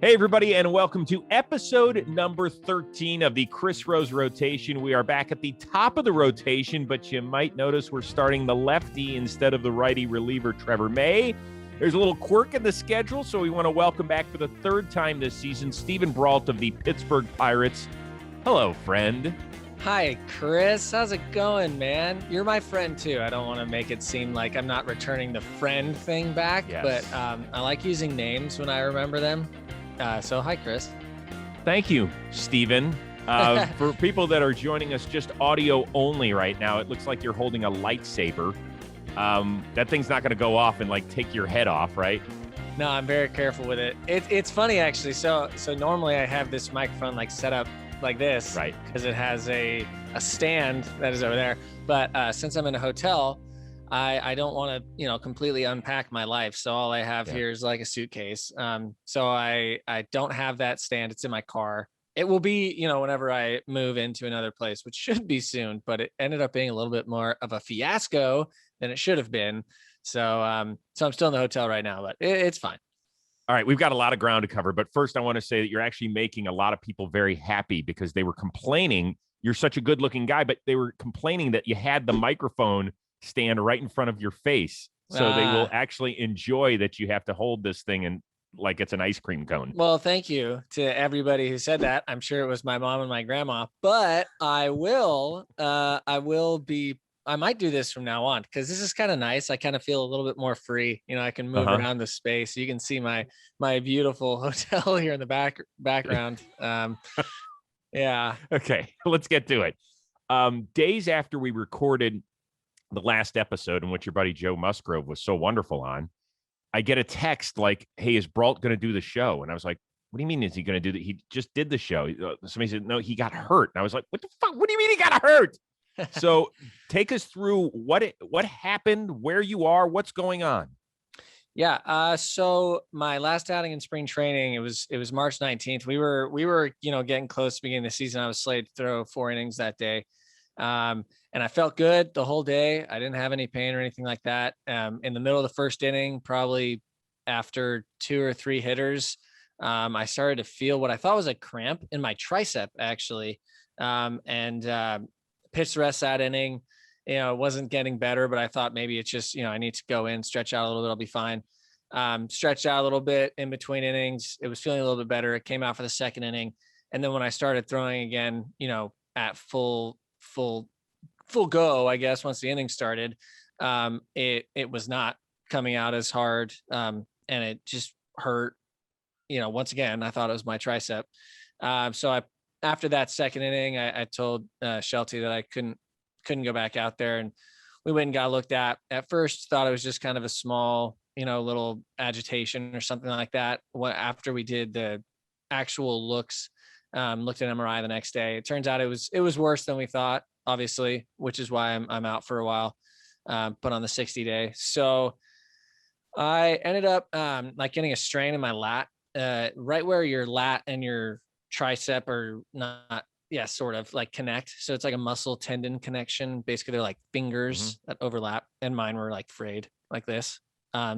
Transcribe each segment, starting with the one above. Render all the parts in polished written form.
Hey, everybody, and welcome to episode number 13 of the Chris Rose rotation. We are back at the top of the rotation, but you might notice we're starting the lefty instead of the righty reliever, Trevor May. There's a little quirk in the schedule, so we want to welcome back for the third time this season, Steven Brault of the Pittsburgh Pirates. Hello, friend. Hi, Chris. How's it going, man? You're my friend, too. I don't want to make it seem like I'm not returning the friend thing back, Yes. But I like using names when I remember them. So hi, Chris. Thank you, Steven. For people that are joining us just audio only right now, it looks like you're holding a lightsaber. That thing's not going to go off and take your head off, right? No, I'm very careful with it. It's funny, actually. So normally I have this microphone set up like this, Right? Because it has a stand that is over there. But since I'm in a hotel, I don't want to, completely unpack my life. So all I have here is a suitcase. So I don't have that stand. It's in my car. It will be, whenever I move into another place, which should be soon, but it ended up being a little bit more of a fiasco than it should have been. So I'm still in the hotel right now, but it's fine. All right, we've got a lot of ground to cover, but first I want to say that you're actually making a lot of people very happy because they were complaining. You're such a good-looking guy, but they were complaining that you had the microphone stand right in front of your face. So they will actually enjoy that you have to hold this thing and like it's an ice cream cone. Well, thank you to everybody who said that. I'm sure it was my mom and my grandma, but I might do this from now on because this is kind of nice. I kind of feel a little bit more free. I can move around the space. You can see my beautiful hotel here in the background. Yeah. Okay, let's get to it. Days after we recorded the last episode in which your buddy Joe Musgrove was so wonderful on, I get a text like, "Hey, is Brault going to do the show?" And I was like, "What do you mean is he going to do that? He just did the show." Somebody said, "No, he got hurt." And I was like, "What the fuck? What do you mean he got hurt?" So take us through what happened, where you are, what's going on. Yeah. So my last outing in spring training, it was March 19th. We were, getting close to the beginning of the season. I was slated to throw 4 innings that day. And I felt good the whole day. I didn't have any pain or anything like that. In the middle of the first inning, probably after 2 or 3 hitters, I started to feel what I thought was a cramp in my tricep, actually. And pitched the rest of that inning. It wasn't getting better, but I thought maybe it's just, I need to go in, stretch out a little bit. I'll be fine. Stretched out a little bit in between innings. It was feeling a little bit better. It came out for the second inning. And then when I started throwing again, at full go, I guess, once the inning started, it was not coming out as hard. And it just hurt, once again, I thought it was my tricep. So after that second inning, I told Shelty that I couldn't go back out there, and we went and got looked at. At first, thought it was just kind of a small, little agitation or something like that. After we did the actual looks, looked at MRI the next day, it turns out it was worse than we thought, obviously, which is why I'm out for a while, but on the 60-day. So I ended up getting a strain in my lat, right where your lat and your tricep are not, sort of connect. So it's like a muscle tendon connection. Basically, they're like fingers that overlap, and mine were frayed like this.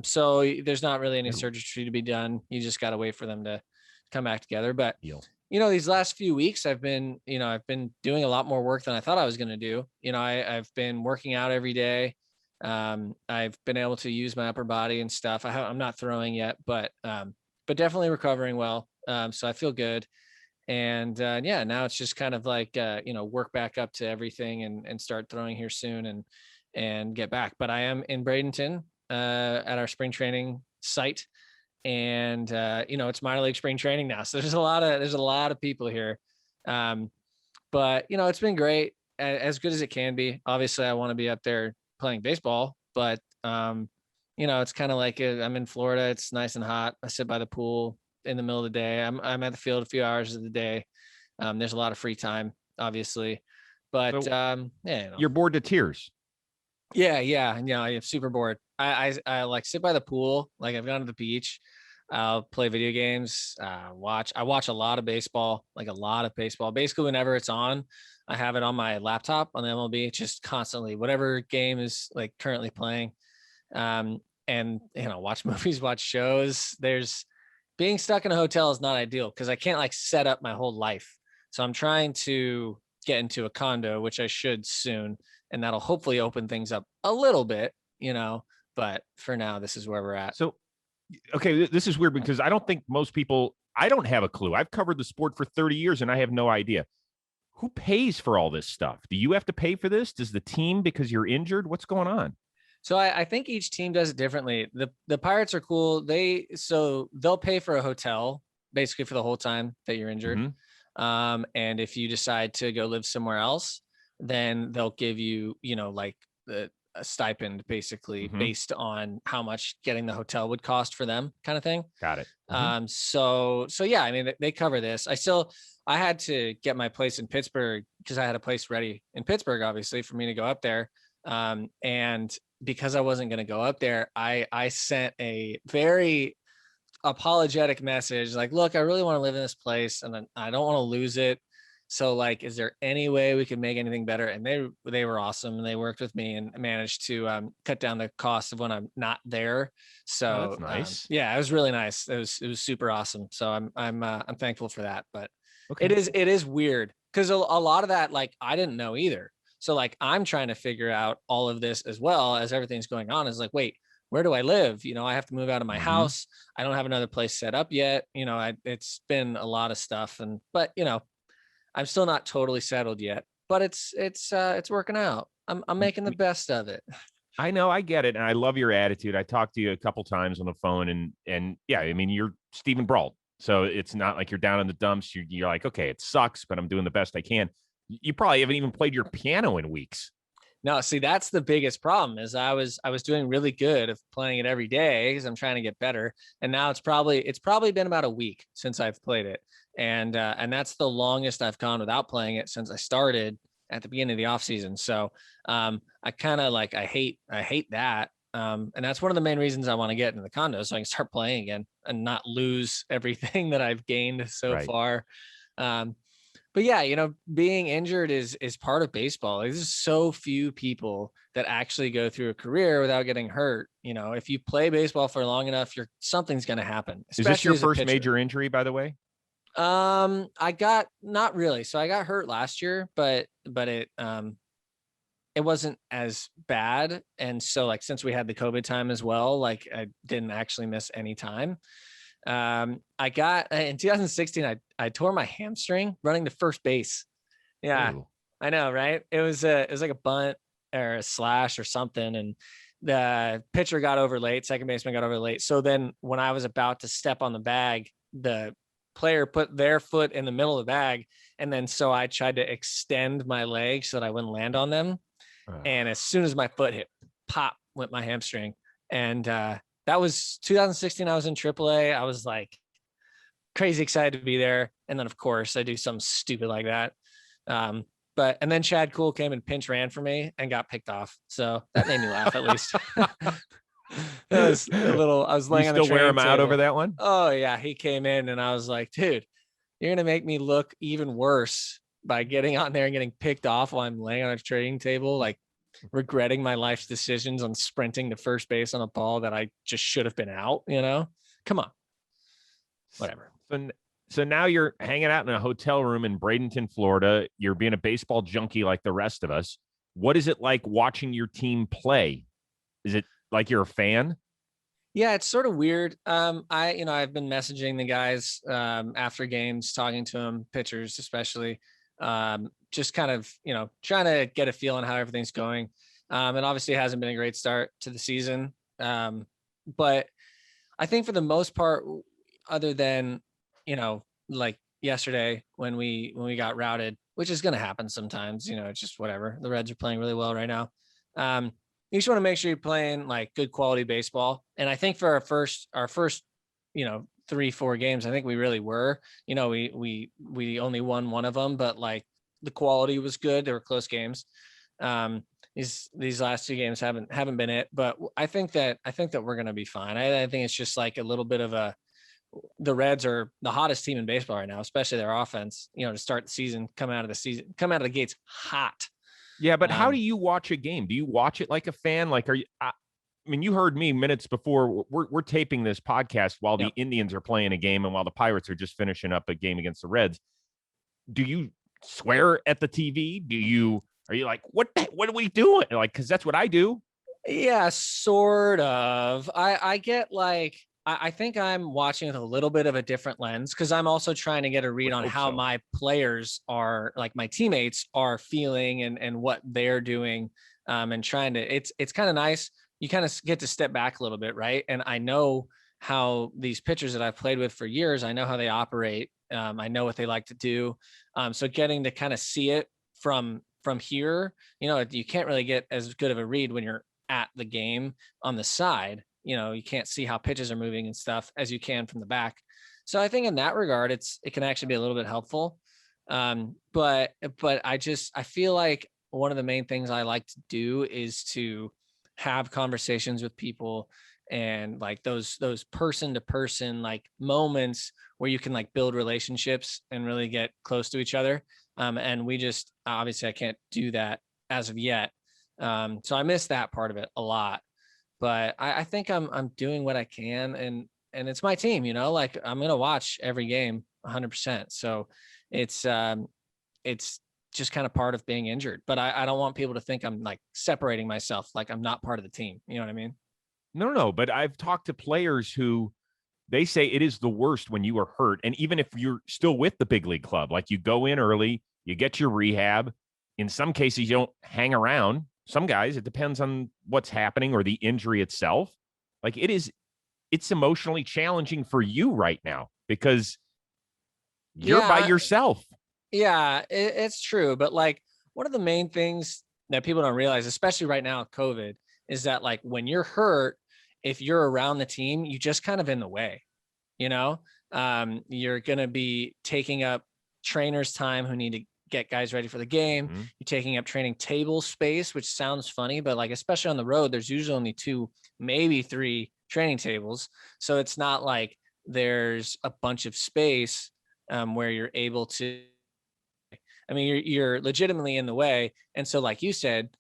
So there's not really any surgery to be done. You just got to wait for them to come back together. But these last few weeks, I've been doing a lot more work than I thought I was going to do. I've been working out every day. I've been able to use my upper body and stuff. I'm not throwing yet, but definitely recovering well. So I feel good. And now it's just kind of work back up to everything and start throwing here soon and get back. But I am in Bradenton at our spring training site, and it's minor league spring training now. So there's a lot of people here. But it's been great, as good as it can be. Obviously, I want to be up there playing baseball, but it's kind of I'm in Florida. It's nice and hot. I sit by the pool in the middle of the day. I'm at the field a few hours of the day. There's a lot of free time, obviously, but so, you're bored to tears. Yeah. I'm super bored. I sit by the pool. I've gone to the beach. I'll play video games. I watch a lot of baseball, basically whenever it's on. I have it on my laptop on the MLB, just constantly, whatever game is currently playing. And watch movies, watch shows. There's being stuck in a hotel is not ideal because I can't like set up my whole life. So I'm trying to get into a condo, which I should soon, and that'll hopefully open things up a little bit, but for now, this is where we're at. So, okay, this is weird because I don't think most people, I don't have a clue. I've covered the sport for 30 years and I have no idea. Who pays for all this stuff? Do you have to pay for this? Does the team because you're injured? What's going on? So I think each team does it differently. The Pirates are cool. They'll pay for a hotel basically for the whole time that you're injured. Mm-hmm. And if you decide to go live somewhere else, then they'll give you, like a stipend basically based on how much getting the hotel would cost for them, kind of thing. Got it. So yeah, I mean, they cover this. I had to get my place in Pittsburgh because I had a place ready in Pittsburgh, obviously, for me to go up there. And because I wasn't going to go up there, I sent a very apologetic message like, look, I really want to live in this place and I don't want to lose it. So like, is there any way we could make anything better? And they were awesome and they worked with me and managed to cut down the cost of when I'm not there. So that's nice. Yeah, it was really nice. It was super awesome. So I'm thankful for that. But okay. it is weird because a lot of that, like, I didn't know either. So like, I'm trying to figure out all of this as well as everything's going on. Is like, wait, where do I live? I have to move out of my house. I don't have another place set up yet. It's been a lot of stuff but I'm still not totally settled yet, but it's working out. I'm making the best of it. I know, I get it. And I love your attitude. I talked to you a couple times on the phone and yeah, I mean, you're Steven Brault. So it's not like you're down in the dumps. You're like, okay, it sucks, but I'm doing the best I can. You probably haven't even played your piano in weeks. No, see, that's the biggest problem is I was doing really good of playing it every day because I'm trying to get better. And now it's probably been about a week since I've played it. And that's the longest I've gone without playing it since I started at the beginning of the off season. So I kind of like, I hate that. And that's one of the main reasons I want to get into the condo so I can start playing again and not lose everything that I've gained so far. But yeah, being injured is part of baseball. There's so few people that actually go through a career without getting hurt. If you play baseball for long enough, something's going to happen. Is this your first major injury, by the way? I got, not really. So I got hurt last year, but it wasn't as bad. And so like, since we had the COVID time as well, like I didn't actually miss any time. I got in 2016, I tore my hamstring running to first base. Yeah, ooh. I know. Right. It was like a bunt or a slash or something. And the pitcher got over late. Second baseman got over late. So then when I was about to step on the bag, the player put their foot in the middle of the bag. And then, so I tried to extend my leg so that I wouldn't land on them. And as soon as my foot hit, pop went my hamstring. And, that was 2016. I was in AAA. I was like crazy excited to be there. And then of course I do something stupid like that. And then Chad Kuhl came and pinch ran for me and got picked off. So that made me laugh at least. It was a little, I was laying on the still wear him table. Out over that one? Oh yeah. He came in and I was like, dude, you're going to make me look even worse by getting on there and getting picked off while I'm laying on a trading table. Like, regretting my life's decisions on sprinting to first base on a ball that I just should have been out, come on, whatever. So now you're hanging out in a hotel room in Bradenton, Florida. You're being a baseball junkie like the rest of us. What is it like watching your team play? Is it like you're a fan? Yeah, it's sort of weird. I've been messaging the guys after games, talking to them, pitchers especially. Just kind of, trying to get a feel on how everything's going. It obviously hasn't been a great start to the season. But I think for the most part, other than, like yesterday when we got routed, which is going to happen sometimes, it's just whatever. The Reds are playing really well right now. You just want to make sure you're playing like good quality baseball. And I think for our first, 3-4 games, I think we really were, we only won one of them, but like the quality was good. They were close games. These last 2 games haven't been it, but I think that we're going to be fine. I think it's just like a little bit of the Reds are the hottest team in baseball right now, especially their offense, to start the season, come out of the gates hot. Yeah. But how do you watch a game? Do you watch it like a fan? Like, are you, I mean, you heard me minutes before. We're taping this podcast while the Indians are playing a game and while the Pirates are just finishing up a game against the Reds. Do you swear at the TV? Are you like, what are we doing? Like, because that's what I do. Yeah, sort of. I get like, I think I'm watching with a little bit of a different lens because I'm also trying to get a read on how my players are, like my teammates are feeling and what they're doing. And trying to, it's kind of nice. You kind of get to step back a little bit, right? And I know how these pitchers that I've played with for years, I know how they operate. I know what they like to do. So getting to kind of see it from here, you can't really get as good of a read when you're at the game on the side. You can't see how pitches are moving and stuff as you can from the back. So I think in that regard, it can actually be a little bit helpful. But I feel like one of the main things I like to do is to have conversations with people and like those person to person like moments where you can like build relationships and really get close to each other. And we just, obviously I can't do that as of yet. So I miss that part of it a lot, but I think I'm doing what I can, and it's my team, like I'm going to watch every game 100%. So it's just kind of part of being injured, but I don't want people to think I'm like separating myself, like I'm not part of the team. You know what I mean? No, but I've talked to players who they say it is the worst when you are hurt. And even if you're still with the big league club, like you go in early, you get your rehab. In some cases, you don't hang around. Some guys, it depends on what's happening or the injury itself. Like it's emotionally challenging for you right now because you're by yourself. Yeah, it's true. But like one of the main things that people don't realize, especially right now, COVID, is that like when you're hurt, if you're around the team, you just kind of in the way, you're going to be taking up trainers' time who need to get guys ready for the game. Mm-hmm. You're taking up training table space, which sounds funny, but like, especially on the road, there's usually only 2, maybe 3 training tables. So it's not like there's a bunch of space where you're able to, I mean, you're legitimately in the way. And so like you said,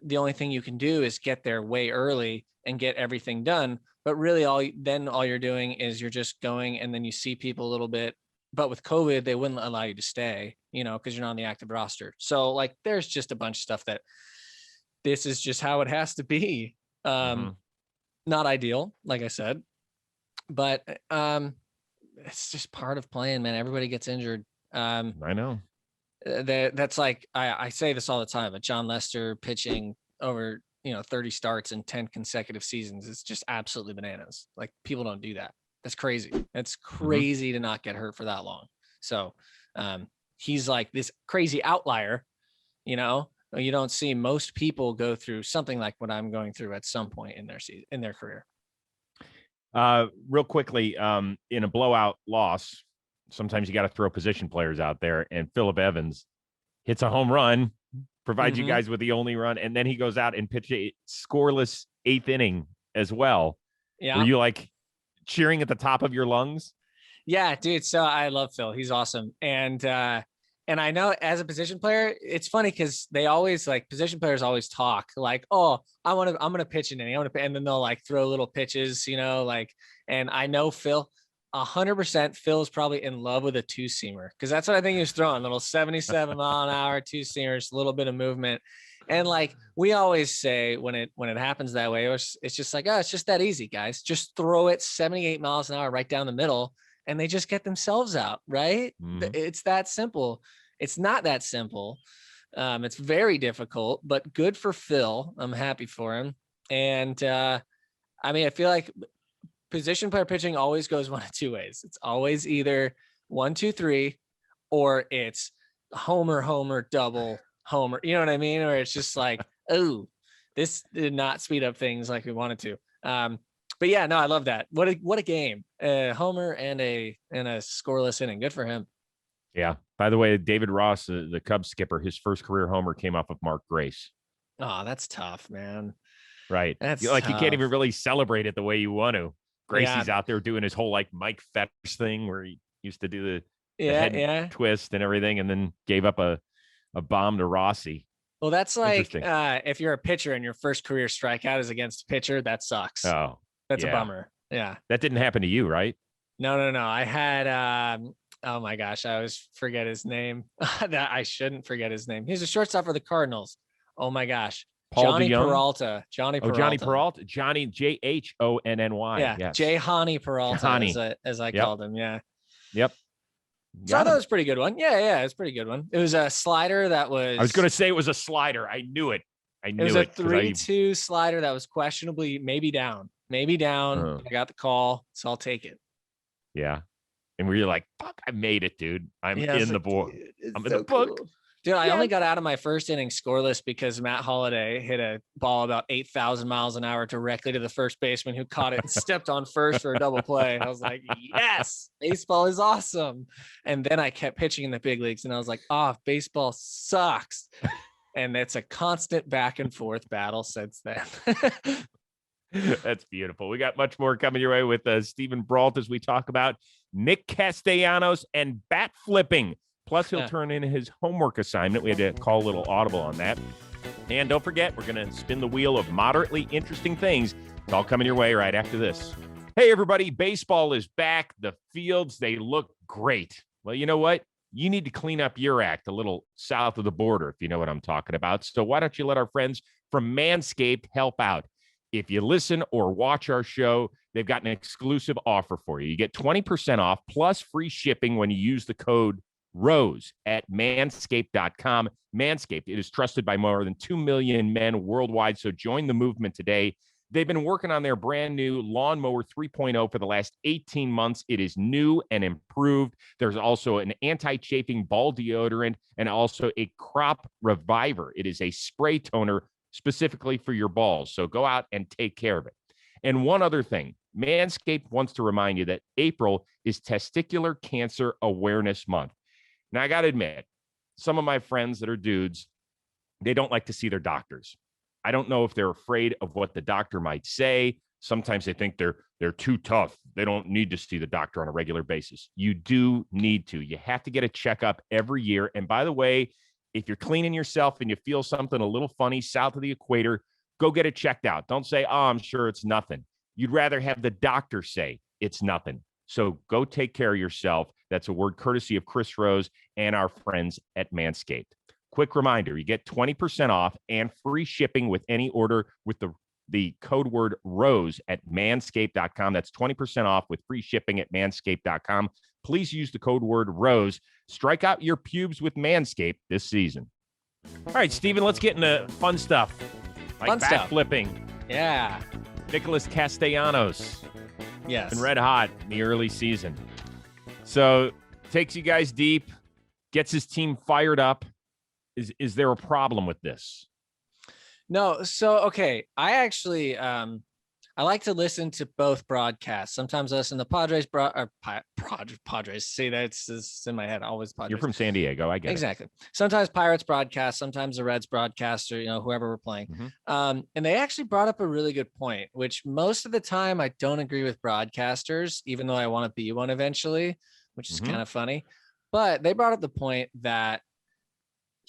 the only thing you can do is get there way early and get everything done. But really all you're doing is you're just going and then you see people a little bit. But with COVID, they wouldn't allow you to stay, because you're not on the active roster. So like, there's just a bunch of stuff that this is just how it has to be. Not ideal, like I said, but it's just part of playing, man. Everybody gets injured. I know. That's like, I say this all the time, but John Lester pitching over, 30 starts in 10 consecutive seasons. It's just absolutely bananas. Like people don't do that. That's crazy. It's crazy to not get hurt for that long. So he's like this crazy outlier, you don't see most people go through something like what I'm going through at some point in their career. Real quickly, in a blowout loss, sometimes you got to throw position players out there, and Phillip Evans hits a home run, provides you guys with the only run, and then he goes out and pitched a scoreless 8th inning as well. Yeah. Were you like cheering at the top of your lungs? Yeah, dude. So I love Phil. He's awesome. And I know as a position player, it's funny because they always like position players always talk like, oh, I'm going to pitch an inning. And then they'll like throw little pitches, and I know Phil 100%. Phil is probably in love with a 2-seamer because that's what I think he was throwing, little 77 mile an hour 2-seamers, a little bit of movement. And like we always say when it happens that way, it's just like, oh, it's just that easy, guys. Just throw it 78 miles an hour right down the middle and they just get themselves out, right? It's that simple. It's not that simple. It's very difficult, but good for Phil. I'm happy for him. And I mean, I feel like position player pitching always goes one of 2 ways. It's always either 1, 2, 3, or it's homer, double, homer. You know what I mean? Or it's just like, oh, this did not speed up things like we wanted to. But yeah, no, I love that. What a game. Homer and a scoreless inning. Good for him. Yeah. By the way, David Ross, the Cubs skipper, his first career homer came off of Mark Grace. Oh, that's tough, man. Right. That's like tough. You can't even really celebrate it the way you want to. Gracie's out there doing his whole like Mike Fetters thing where he used to do the head twist and everything, and then gave up a bomb to Rossi. Well, that's like if you're a pitcher and your first career strikeout is against a pitcher, that sucks. Oh, that's a bummer. Yeah. That didn't happen to you, right? No. I had oh my gosh, I always forget his name. That I shouldn't forget his name. He's a shortstop for the Cardinals. Oh my gosh. Johnny Peralta. Johnny Johnny Jhonny. Yeah. Yes. Jhonny Peralta, Jhonny. as I called him. Yeah. Yep. So that was a pretty good one. Yeah, it's a pretty good one. It was a slider that was. I was going to say it was a slider. I knew it. It was a 3-2 slider that was questionably maybe down. I got the call, so I'll take it. Yeah. And we were like, fuck, I made it, dude. I'm in the book. I'm in the book. Dude, I only got out of my first inning scoreless because Matt Holliday hit a ball about 8,000 miles an hour directly to the first baseman who caught it and stepped on first for a double play. And I was like, yes, baseball is awesome. And then I kept pitching in the big leagues and I was like, baseball sucks. And it's a constant back and forth battle since then. That's beautiful. We got much more coming your way with Steven Brault as we talk about Nick Castellanos and bat flipping. Plus, he'll turn in his homework assignment. We had to call a little audible on that. And don't forget, we're going to spin the wheel of moderately interesting things. It's all coming your way right after this. Hey, everybody. Baseball is back. The fields, they look great. Well, you know what? You need to clean up your act a little south of the border, if you know what I'm talking about. So why don't you let our friends from Manscaped help out? If you listen or watch our show, they've got an exclusive offer for you. You get 20% off plus free shipping when you use the code ROSE at manscaped.com. Manscaped, it is trusted by more than 2 million men worldwide. So join the movement today. They've been working on their brand new Lawnmower 3.0 for the last 18 months. It is new and improved. There's also an anti-chafing ball deodorant and also a crop reviver. It is a spray toner specifically for your balls. So go out and take care of it. And one other thing, Manscaped wants to remind you that April is Testicular Cancer Awareness Month. Now, I got to admit, some of my friends that are dudes, they don't like to see their doctors. I don't know if they're afraid of what the doctor might say. Sometimes they think they're too tough. They don't need to see the doctor on a regular basis. You do need to. You have to get a checkup every year. And by the way, if you're cleaning yourself and you feel something a little funny south of the equator, go get it checked out. Don't say, I'm sure it's nothing. You'd rather have the doctor say it's nothing. So go take care of yourself. That's a word courtesy of Chris Rose and our friends at Manscaped. Quick reminder, you get 20% off and free shipping with any order with the code word ROSE at manscaped.com. That's 20% off with free shipping at manscaped.com. Please use the code word ROSE. Strike out your pubes with Manscaped this season. All right, Steven, let's get into fun stuff. Like bat flipping. Yeah. Nicholas Castellanos. Yes. Been red hot in the early season. So takes you guys deep, gets his team fired up. Is there a problem with this? No. So, okay. I actually, I like to listen to both broadcasts. Sometimes I listen to Padres. See, that's in my head. Always Padres. You're from San Diego. I get exactly. It. Sometimes Pirates broadcast, sometimes the Reds broadcast, or whoever we're playing. Mm-hmm. And they actually brought up a really good point, which most of the time I don't agree with broadcasters, even though I want to be one eventually, which is kind of funny. But they brought up the point that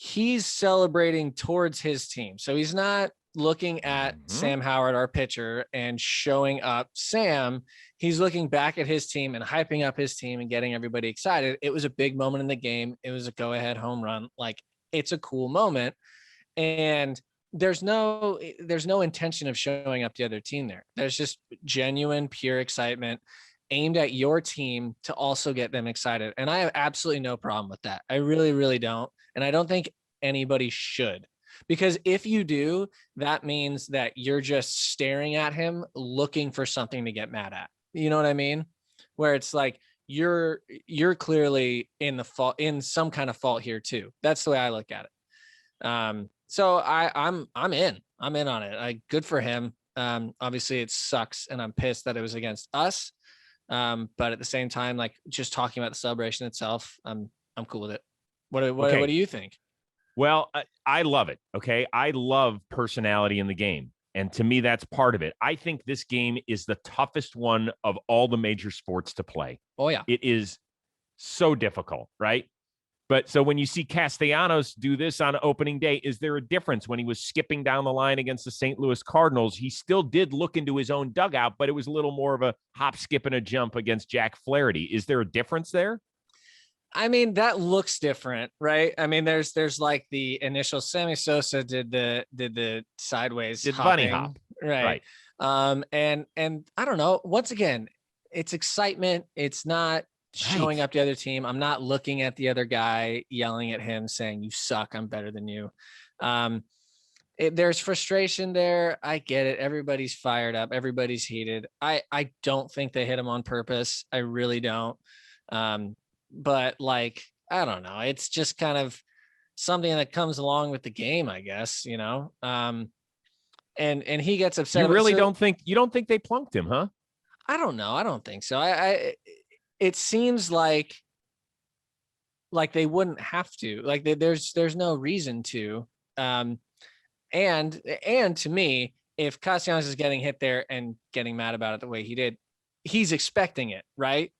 he's celebrating towards his team. So he's not looking at Sam Howard, our pitcher, and showing up Sam. He's looking back at his team and hyping up his team and getting everybody excited. It was a big moment in the game. It was a go-ahead home run. Like, it's a cool moment. And there's no intention of showing up the other team there. There's just genuine, pure excitement aimed at your team to also get them excited. And I have absolutely no problem with that. I really, really don't. And I don't think anybody should, because if you do, that means that you're just staring at him, looking for something to get mad at. You know what I mean? Where it's like, you're clearly in the fault, in some kind of fault here too. That's the way I look at it. So I'm in on it. Good for him. Obviously it sucks and I'm pissed that it was against us. But at the same time, like, just talking about the celebration itself, I'm cool with it. What do you think? Well, I love it. Okay. I love personality in the game. And to me, that's part of it. I think this game is the toughest one of all the major sports to play. Oh, yeah. It is so difficult, right? But so when you see Castellanos do this on opening day, is there a difference? When he was skipping down the line against the St. Louis Cardinals, he still did look into his own dugout, but it was a little more of a hop, skip, and a jump against Jack Flaherty. Is there a difference there? I mean, that looks different, right? I mean, there's like the initial Sammy Sosa did the sideways bunny hopping, hop. right? And I don't know. Once again, it's excitement. It's not showing up the other team. I'm not looking at the other guy, yelling at him, saying, "You suck. I'm better than you." There's frustration there. I get it. Everybody's fired up. Everybody's heated. I don't think they hit him on purpose. I really don't. But like, I don't know. It's just kind of something that comes along with the game, I guess, and he gets upset. You really don't think they plunked him, huh? I don't know. I don't think so. It seems like they wouldn't have to, like there's no reason to. And to me, if Castellanos is getting hit there and getting mad about it the way he did, he's expecting it, right?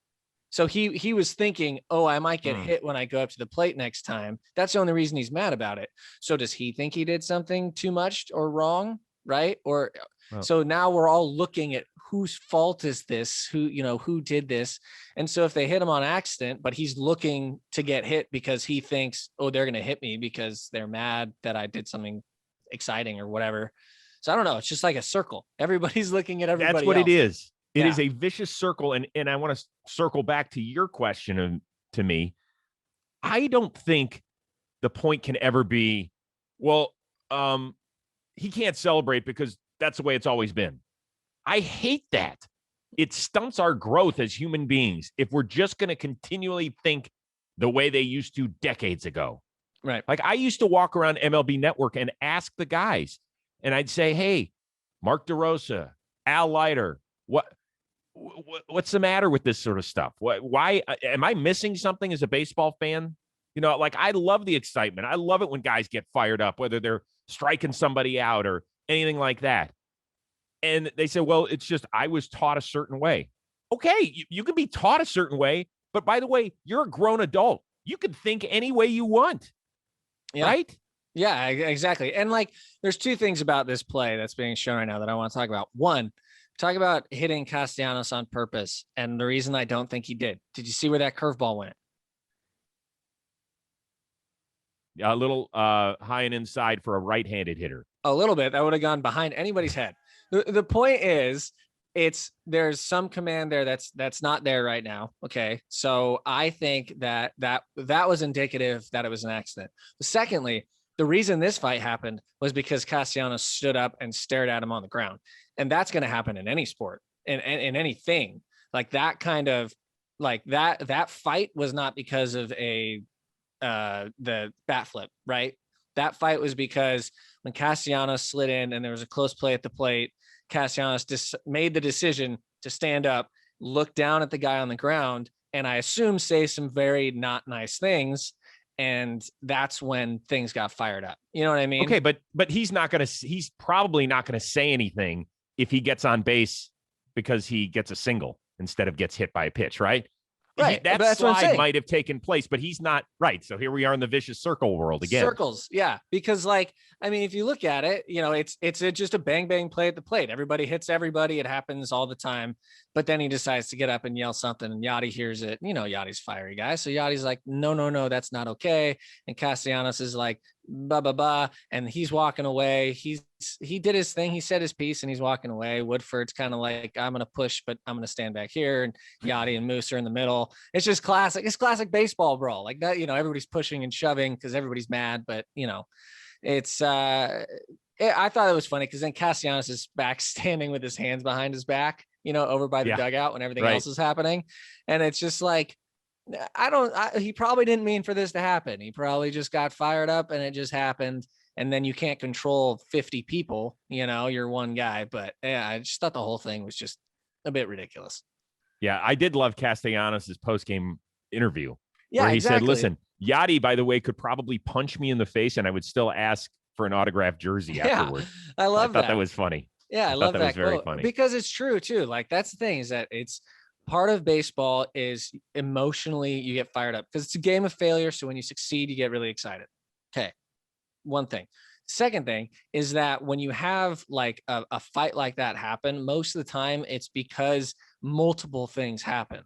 So he was thinking, oh, I might get hit when I go up to the plate next time. That's the only reason he's mad about it. So does he think he did something too much or wrong, right? Or so now we're all looking at whose fault is this? Who did this? And so if they hit him on accident, but he's looking to get hit because he thinks, oh, they're going to hit me because they're mad that I did something exciting or whatever. So I don't know. It's just like a circle. Everybody's looking at everybody. That's what else. it is. It is a vicious circle. And I want to circle back to your question to me. I don't think the point can ever be, well, he can't celebrate because that's the way it's always been. I hate that. It stunts our growth as human beings if we're just going to continually think the way they used to decades ago. Right. Like I used to walk around MLB Network and ask the guys, and I'd say, hey, Mark DeRosa, Al Leiter, what's the matter with this sort of stuff? Why am I missing something as a baseball fan? Like I love the excitement. I love it when guys get fired up, whether they're striking somebody out or anything like that. And they say, well, it's just I was taught a certain way. Okay, you can be taught a certain way, but by the way, you're a grown adult. You can think any way you want, right? Yeah, exactly. And like, there's two things about this play that's being shown right now that I want to talk about. One, talk about hitting Castellanos on purpose, and the reason I don't think he did. Did you see where that curveball went? A little high and inside for a right-handed hitter. A little bit. That would have gone behind anybody's head. The point is, there's some command there that's not there right now. Okay, so I think that was indicative that it was an accident. Secondly, the reason this fight happened was because Castellanos stood up and stared at him on the ground, and that's going to happen in any sport, in anything like that. Kind of like that fight was not because of the bat flip, right? That fight was because when Castellanos slid in and there was a close play at the plate, Castellanos made the decision to stand up, look down at the guy on the ground, and I assume say some very not nice things. And that's when things got fired up. You know what I mean? Okay, but he's probably not going to say anything if he gets on base because he gets a single instead of gets hit by a pitch, right? Right. That slide might have taken place, but he's not right. So here we are in the vicious circle world again. Circles. Yeah. Because if you look at it, it's just a bang, bang play at the plate. Everybody hits everybody. It happens all the time. But then he decides to get up and yell something, and Yachty hears it. Yachty's fiery guy. So Yachty's like, no, that's not okay. And Castellanos is like, blah, blah, blah. And he's walking away. He did his thing. He said his piece and he's walking away. Woodford's kind of like, I'm going to push, but I'm going to stand back here. And Yachty and Moose are in the middle. It's just classic. It's classic baseball brawl like that. Everybody's pushing and shoving because everybody's mad, but it's, I thought it was funny because then Castellanos is back standing with his hands behind his back, over by the dugout when everything else is happening. And it's just like, he probably didn't mean for this to happen. He probably just got fired up and it just happened. And then you can't control 50 people, you're one guy. But yeah, I just thought the whole thing was just a bit ridiculous. Yeah, I did love Castellanos' post-game interview. Yeah, where he exactly. said, listen, Yachty, by the way, could probably punch me in the face and I would still ask for an autographed jersey afterward. I thought that was funny. Yeah, I love that. Was very funny because it's true too. Like that's the thing is that it's part of baseball is emotionally you get fired up because it's a game of failure. So when you succeed, you get really excited. Okay. One thing. Second thing is that when you have like a fight like that happen, most of the time it's because multiple things happen.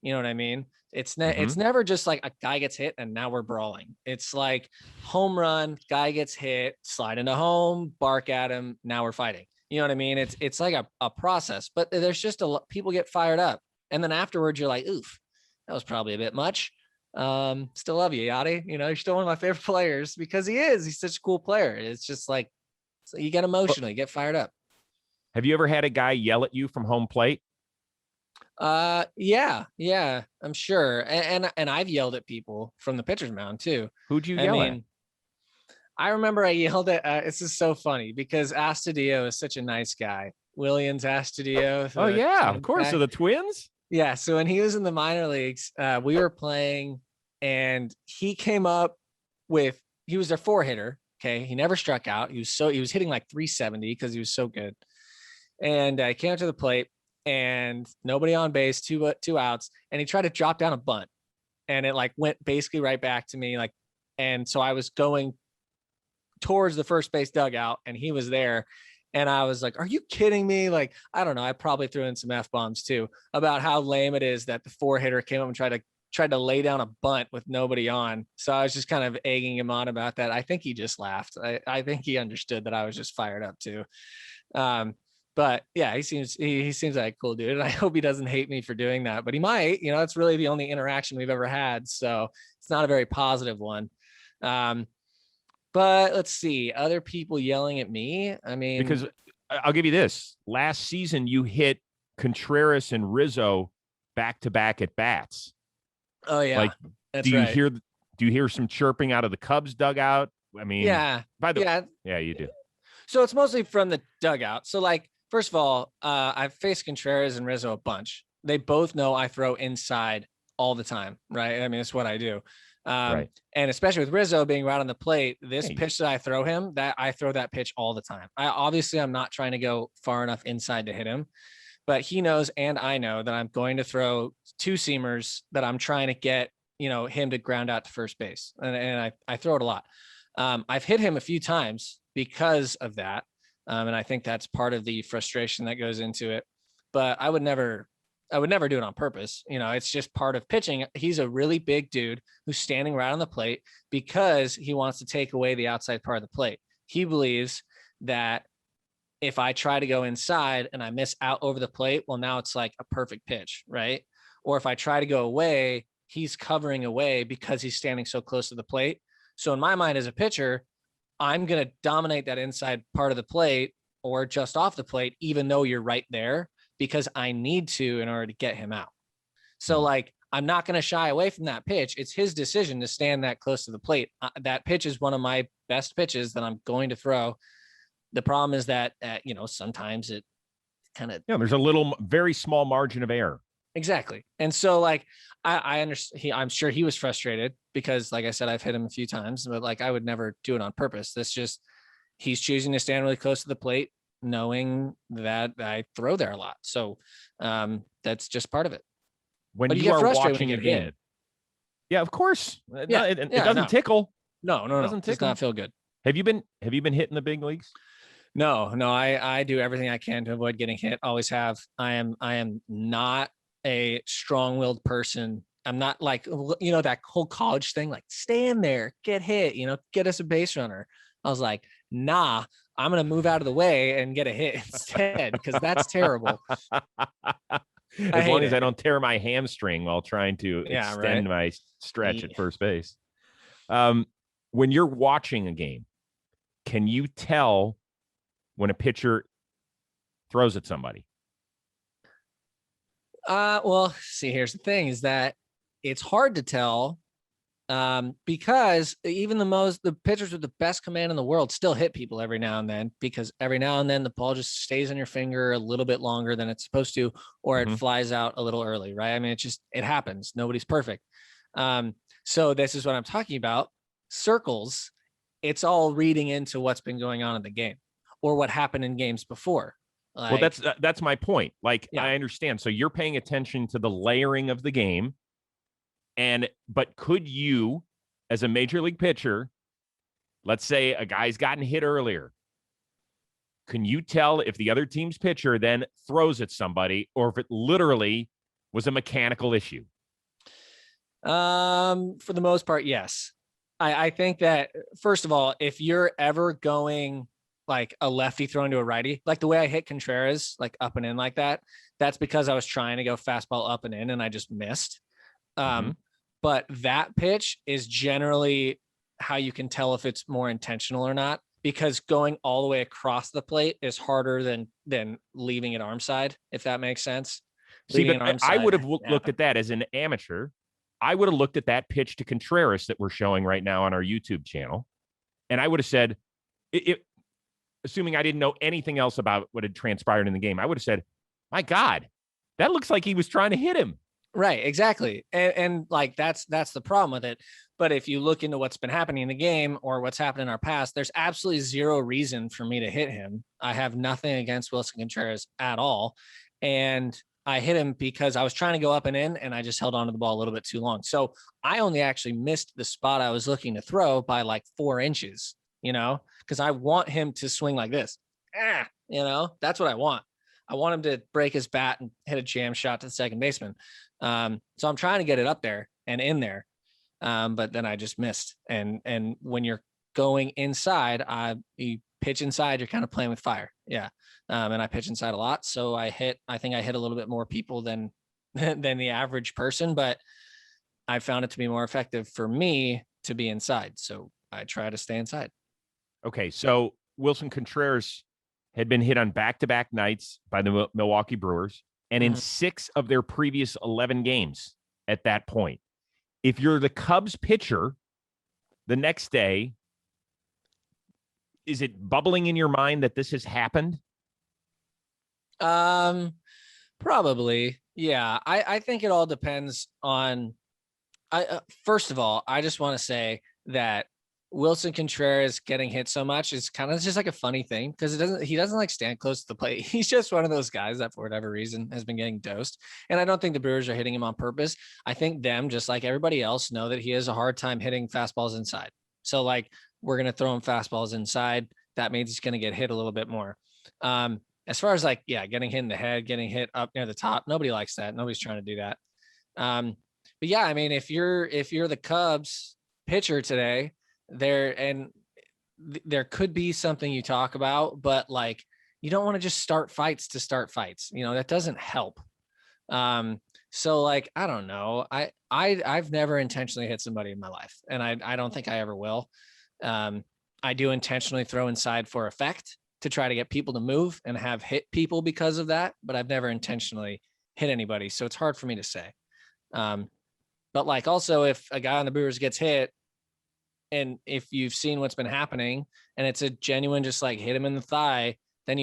You know what I mean? It's never just like a guy gets hit and now we're brawling. It's like home run, guy gets hit, slide into home, bark at him. Now we're fighting. You know what I mean? It's like a process, but there's just people get fired up. And then afterwards you're like, oof, that was probably a bit much. Still love you, Yachty. You know, you're still one of my favorite players because he's such a cool player. It's just like, so you get emotional, you get fired up. Have you ever had a guy yell at you from home plate? Yeah, I'm sure. And I've yelled at people from the pitcher's mound too. Who'd you yell at? I remember I yelled at, this is so funny because Astudillo is such a nice guy. Williams Astudillo. Oh yeah, of course. So the Twins? Yeah. So when he was in the minor leagues, we were playing and he came up he was their 4-hitter. Okay. He never struck out. He was hitting like 370 because he was so good. And I came up to the plate and nobody on base, two outs. And he tried to drop down a bunt and it like went basically right back to me. Like, and so I was going towards the first base dugout and he was there. And I was like, are you kidding me? Like, I don't know. I probably threw in some F-bombs too about how lame it is that the 4-hitter came up and tried to lay down a bunt with nobody on. So I was just kind of egging him on about that. I think he just laughed. I think he understood that I was just fired up too. But yeah, he seems like a cool dude. And I hope he doesn't hate me for doing that, but he might. You know, it's really the only interaction we've ever had. So it's not a very positive one. But let's see, other people yelling at me. I mean, because I'll give you this. Last season, you hit Contreras and Rizzo back-to-back at bats. Oh yeah. Like, that's do right. you hear some chirping out of the Cubs dugout? I mean, yeah, yeah, you do. So it's mostly from the dugout. So like, first of all, I've faced Contreras and Rizzo a bunch. They both know I throw inside all the time, right? I mean, it's what I do. Right. And especially with Rizzo being right on the plate, this pitch that I throw him, that I throw that pitch all the time. I'm not trying to go far enough inside to hit him, but he knows and I know that I'm going to throw 2 seamers that I'm trying to get, him to ground out to first base. And I throw it a lot. I've hit him a few times because of that. And I think that's part of the frustration that goes into it, but I would never do it on purpose. It's just part of pitching. He's a really big dude who's standing right on the plate because he wants to take away the outside part of the plate. He believes that if I try to go inside and I miss out over the plate, well, now it's like a perfect pitch, right? Or if I try to go away, he's covering away because he's standing so close to the plate. So in my mind as a pitcher, I'm going to dominate that inside part of the plate or just off the plate, even though you're right there, because I need to in order to get him out. So like, I'm not going to shy away from that pitch. It's his decision to stand that close to the plate. That pitch is one of my best pitches that I'm going to throw. The problem is that, sometimes it kind of, there's a very small margin of error. Exactly. And so like, I understand. I'm sure he was frustrated because like I said, I've hit him a few times, but like, I would never do it on purpose. He's choosing to stand really close to the plate, knowing that I throw there a lot. So that's just part of it. When you are watching a game. Yeah, of course. Yeah, it doesn't tickle. No. It does not feel good. Have you been hit in the big leagues? No. I do everything I can to avoid getting hit. Always have. I am not a strong-willed person. I'm not like, that whole college thing, like stand there, get hit, get us a base runner. I was like, nah, I'm going to move out of the way and get a hit instead because that's terrible. As long as I don't tear my hamstring while trying to extend my stretch at first base. When you're watching a game, can you tell when a pitcher throws at somebody? Well, see, here's the thing is that it's hard to tell because even the pitchers with the best command in the world still hit people every now and then, because every now and then the ball just stays on your finger a little bit longer than it's supposed to, or it flies out a little early, right? I mean, it happens. Nobody's perfect. So this is what I'm talking about. Circles, it's all reading into what's been going on in the game or what happened in games before. Well, that's my point. Like, Yeah. I understand. So you're paying attention to the layering of the game. But could you, as a major league pitcher, let's say a guy's gotten hit earlier, can you tell if the other team's pitcher then throws at somebody or if it literally was a mechanical issue? For the most part, yes. I think that, first of all, if you're ever going like a lefty throwing to a righty, like the way I hit Contreras, like up and in like that, that's because I was trying to go fastball up and in and I just missed. But that pitch is generally how you can tell if it's more intentional or not, because going all the way across the plate is harder than leaving it arm side, if that makes sense. See, but I would have looked at that as an amateur. I would have looked at that pitch to Contreras that we're showing right now on our YouTube channel, and I would have said, assuming I didn't know anything else about what had transpired in the game, I would have said, my God, that looks like he was trying to hit him. Right, exactly. And like, that's the problem with it. But if you look into what's been happening in the game or what's happened in our past, there's absolutely zero reason for me to hit him. I have nothing against Wilson Contreras at all. And I hit him because I was trying to go up and in, and I just held onto the ball a little bit too long. So I only actually missed the spot I was looking to throw by like 4 inches, because I want him to swing like this. That's what I want. I want him to break his bat and hit a jam shot to the second baseman. So I'm trying to get it up there and in there. But then I just missed. And when you're going inside, you pitch inside, you're kind of playing with fire. Yeah. And I pitch inside a lot. So I think I hit a little bit more people than the average person, but I found it to be more effective for me to be inside. So I try to stay inside. Okay. So Wilson Contreras had been hit on back-to-back nights by the Milwaukee Brewers, and in 6 of their previous 11 games at that point. If you're the Cubs pitcher the next day, is it bubbling in your mind that this has happened? Probably. Yeah. I think it all depends on, first of all, I just want to say that Wilson Contreras getting hit so much is kind of just like a funny thing, because he doesn't like stand close to the plate. He's just one of those guys that for whatever reason has been getting dosed. And I don't think the Brewers are hitting him on purpose. I think them, just like everybody else, know that he has a hard time hitting fastballs inside. So like, we're going to throw him fastballs inside. That means he's going to get hit a little bit more. As far as like, getting hit in the head, getting hit up near the top, nobody likes that. Nobody's trying to do that. But yeah, I mean, if you're the Cubs pitcher today, there could be something you talk about, but like, you don't want to just start fights to start fights. That doesn't help. So like, I don't know. I've never intentionally hit somebody in my life, and I don't think I ever will. I do intentionally throw inside for effect to try to get people to move and have hit people because of that, but I've never intentionally hit anybody. So it's hard for me to say. But like, also, if a guy on the Brewers gets hit, and if you've seen what's been happening and it's a genuine, just like hit him in the thigh, then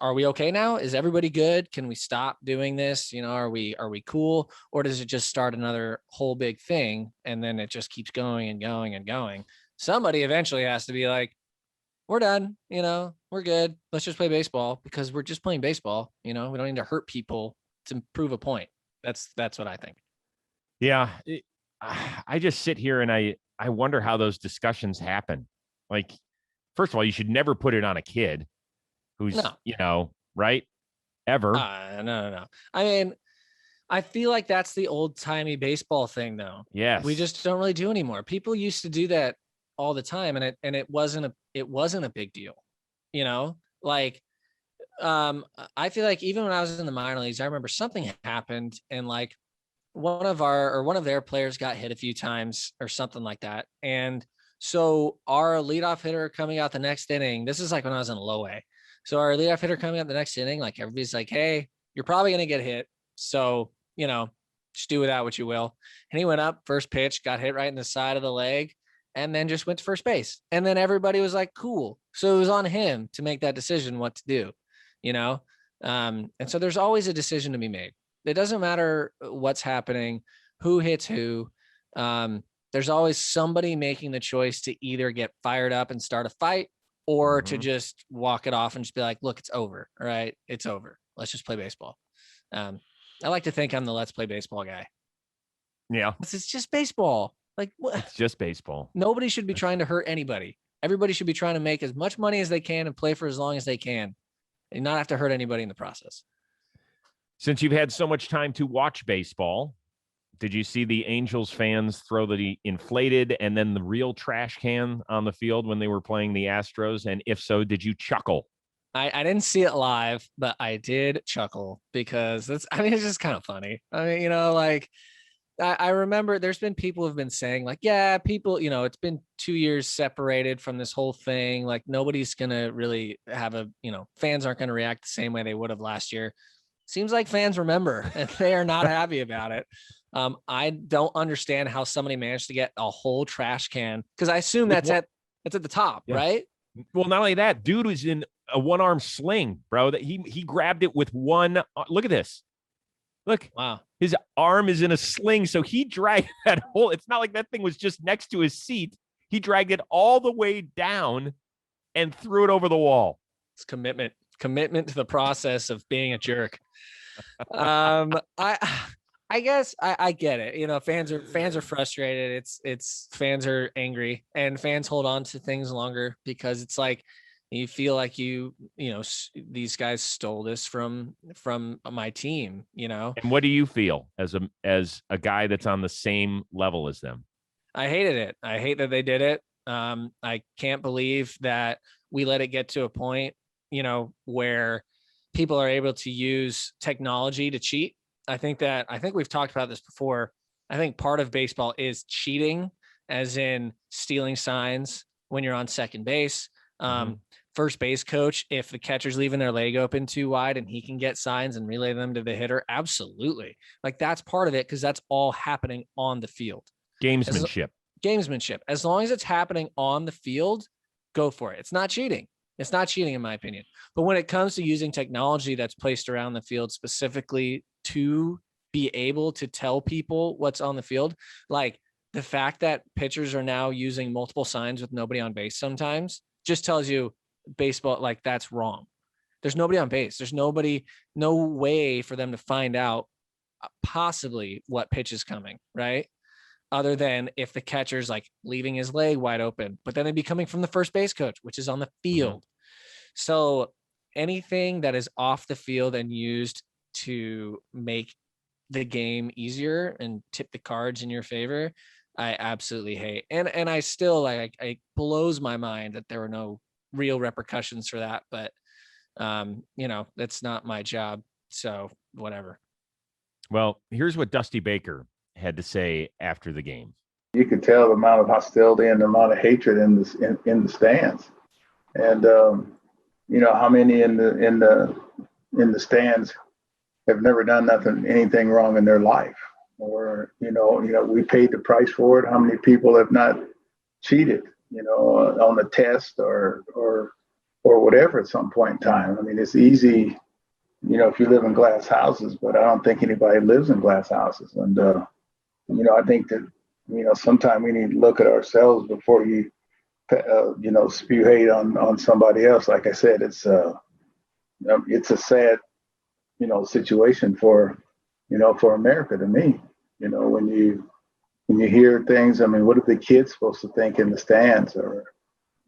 are we okay now? Is everybody good? Can we stop doing this? Are we cool? Or does it just start another whole big thing? And then it just keeps going and going and going. Somebody eventually has to be like, we're done. We're good. Let's just play baseball, because we're just playing baseball. We don't need to hurt people to prove a point. That's what I think. Yeah. I just sit here and I wonder how those discussions happen. Like, first of all, you should never put it on a kid who's, right? Ever. No. I mean, I feel like that's the old timey baseball thing, though. Yes. We just don't really do anymore. People used to do that all the time, and it wasn't a big deal. Like, I feel like even when I was in the minor leagues, I remember something happened, and like, one of their players got hit a few times or something like that. And so our leadoff hitter coming out the next inning, this is like when I was in low A. So our leadoff hitter coming out the next inning, like, everybody's like, hey, you're probably going to get hit. So, just do with that what you will. And he went up, first pitch, got hit right in the side of the leg, and then just went to first base. And then everybody was like, cool. So it was on him to make that decision, what to do, and so there's always a decision to be made. It doesn't matter what's happening, who hits who. There's always somebody making the choice to either get fired up and start a fight, or to just walk it off and just be like, look, it's over. All right. It's over. Let's just play baseball. I like to think I'm the let's play baseball guy. Yeah. It's just baseball. Like, what? It's just baseball. Nobody should be trying to hurt anybody. Everybody should be trying to make as much money as they can and play for as long as they can and not have to hurt anybody in the process. Since you've had so much time to watch baseball, did you see the Angels fans throw the inflated and then the real trash can on the field when they were playing the Astros? And if so, did you chuckle? I didn't see it live, but I did chuckle because it's just kind of funny. I mean, like I remember there's been people who've been saying like, yeah, people, it's been 2 years separated from this whole thing. Like nobody's going to really have fans aren't going to react the same way they would have last year. Seems like fans remember and they are not happy about it. I don't understand how somebody managed to get a whole trash can because I assume that's at the top, right? Well, not only that, dude was in a one-arm sling, bro. That he grabbed it with one. Look at this. Look, wow, his arm is in a sling, so he dragged that whole. It's not like that thing was just next to his seat. He dragged it all the way down and threw it over the wall. It's commitment to the process of being a jerk. I guess I get it. Fans are frustrated. It's fans are angry and fans hold on to things longer because it's like you feel like these guys stole this from my team, And what do you feel as a guy that's on the same level as them? I hated it. I hate that they did it. I can't believe that we let it get to a point, where people are able to use technology to cheat. I think we've talked about this before. I think part of baseball is cheating, as in stealing signs when you're on second base. First base coach, if the catcher's leaving their leg open too wide and he can get signs and relay them to the hitter, absolutely. Like that's part of it because that's all happening on the field. Gamesmanship. As long as it's happening on the field, go for it. It's not cheating. It's not cheating, in my opinion. But when it comes to using technology that's placed around the field specifically to be able to tell people what's on the field, like the fact that pitchers are now using multiple signs with nobody on base sometimes just tells you baseball, like that's wrong. There's nobody on base. There's no way for them to find out possibly what pitch is coming, right? Other than if the catcher's like leaving his leg wide open, but then they'd be coming from the first base coach, which is on the field. So anything that is off the field and used to make the game easier and tip the cards in your favor, I absolutely hate. And I still it blows my mind that there were no real repercussions for that, but that's not my job. So whatever. Well, here's what Dusty Baker had to say after the game. You could tell the amount of hostility and the amount of hatred in the stands, and how many in the stands have never done anything wrong in their life, or we paid the price for it. How many people have not cheated, on the test or whatever at some point in time? I mean, it's easy, if you live in glass houses, but I don't think anybody lives in glass houses, and I think that, sometimes we need to look at ourselves before you, spew hate on somebody else. Like I said, it's a sad, situation for America to me. When you hear things, I mean, what are the kids supposed to think in the stands? Or,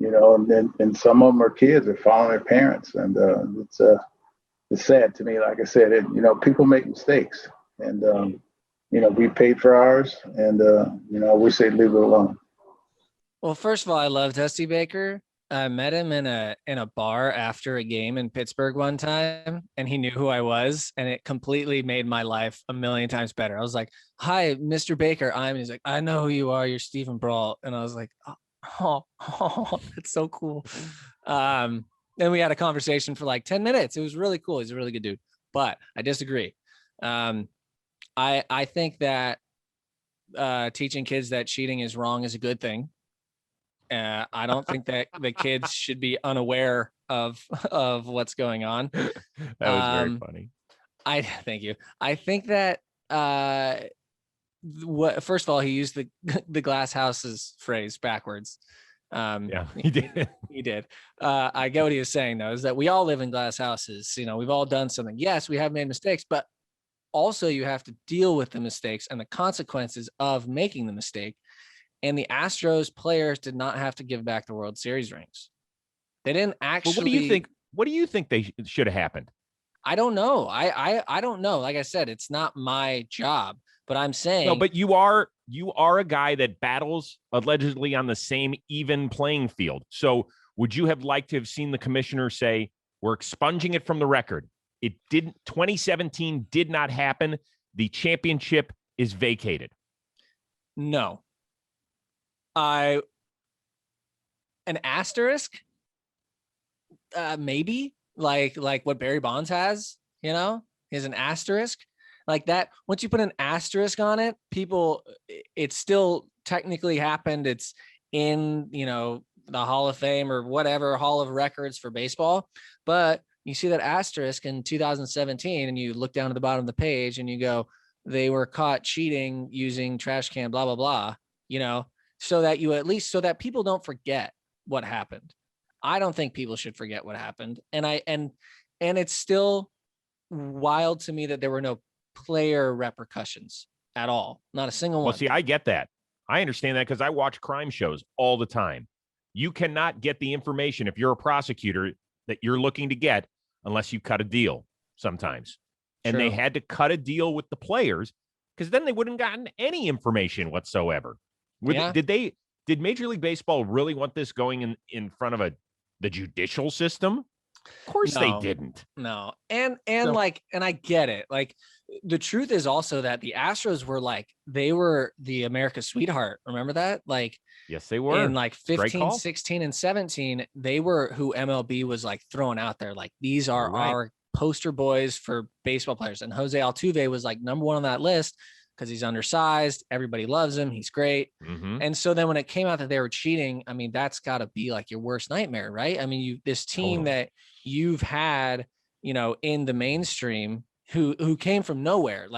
and some of them are kids are following their parents. And it's sad to me. Like I said, people make mistakes, and, we paid for ours, and, I wish they'd leave it alone. Well, first of all, I love Dusty Baker. I met him in a bar after a game in Pittsburgh one time, and he knew who I was, and it completely made my life a million times better. I was like, "Hi, Mr. Baker." He's like, "I know who you are. You're Steven Brault." And I was like, "Oh, that's so cool." Then we had a conversation for like 10 minutes. It was really cool. He's a really good dude, but I disagree. I think that teaching kids that cheating is wrong is a good thing. I don't think that the kids should be unaware of what's going on. That was very funny. Thank you. I think that first of all, he used the glass houses phrase backwards. Yeah, he did. He did. I get what he was saying, though, is that we all live in glass houses. We've all done something. Yes, we have made mistakes, but also you have to deal with the mistakes and the consequences of making the mistake. And the Astros players did not have to give back the World Series rings. They didn't actually. Well, what do you think they should have happened? I don't know. I don't know. Like I said, it's not my job, but I'm saying. No, but you are a guy that battles allegedly on the same even playing field. So would you have liked to have seen the commissioner say, we're expunging it from the record? It didn't. 2017 did not happen. The championship is vacated. No. An asterisk? Maybe like what Barry Bonds has, is an asterisk like that. Once you put an asterisk on it, it still technically happened. It's in, the Hall of Fame or whatever, Hall of Records for baseball. But you see that asterisk in 2017 and you look down at the bottom of the page and you go, they were caught cheating using trash can, blah, blah, blah, so that people don't forget what happened. I don't think people should forget what happened. And it's still wild to me that there were no player repercussions at all. Not a single one. Well, see, I get that. I understand that because I watch crime shows all the time. You cannot get the information if you're a prosecutor that you're looking to get unless you cut a deal sometimes. And True. They had to cut a deal with the players because then they wouldn't have gotten any information whatsoever. Did Major League Baseball really want this going in front of the judicial system? Of course they didn't. No. And I get it. Like, the truth is also that the Astros were they were the America's sweetheart. Remember that? Yes, they were. In 15, 16, and 17, they were who MLB was throwing out there. These are our poster boys for baseball players. And Jose Altuve was number one on that list because he's undersized. Everybody loves him. He's great. Mm-hmm. And so then when it came out that they were cheating, I mean, that's got to be your worst nightmare, right? I mean, this team that you've had, in the mainstream who came from nowhere,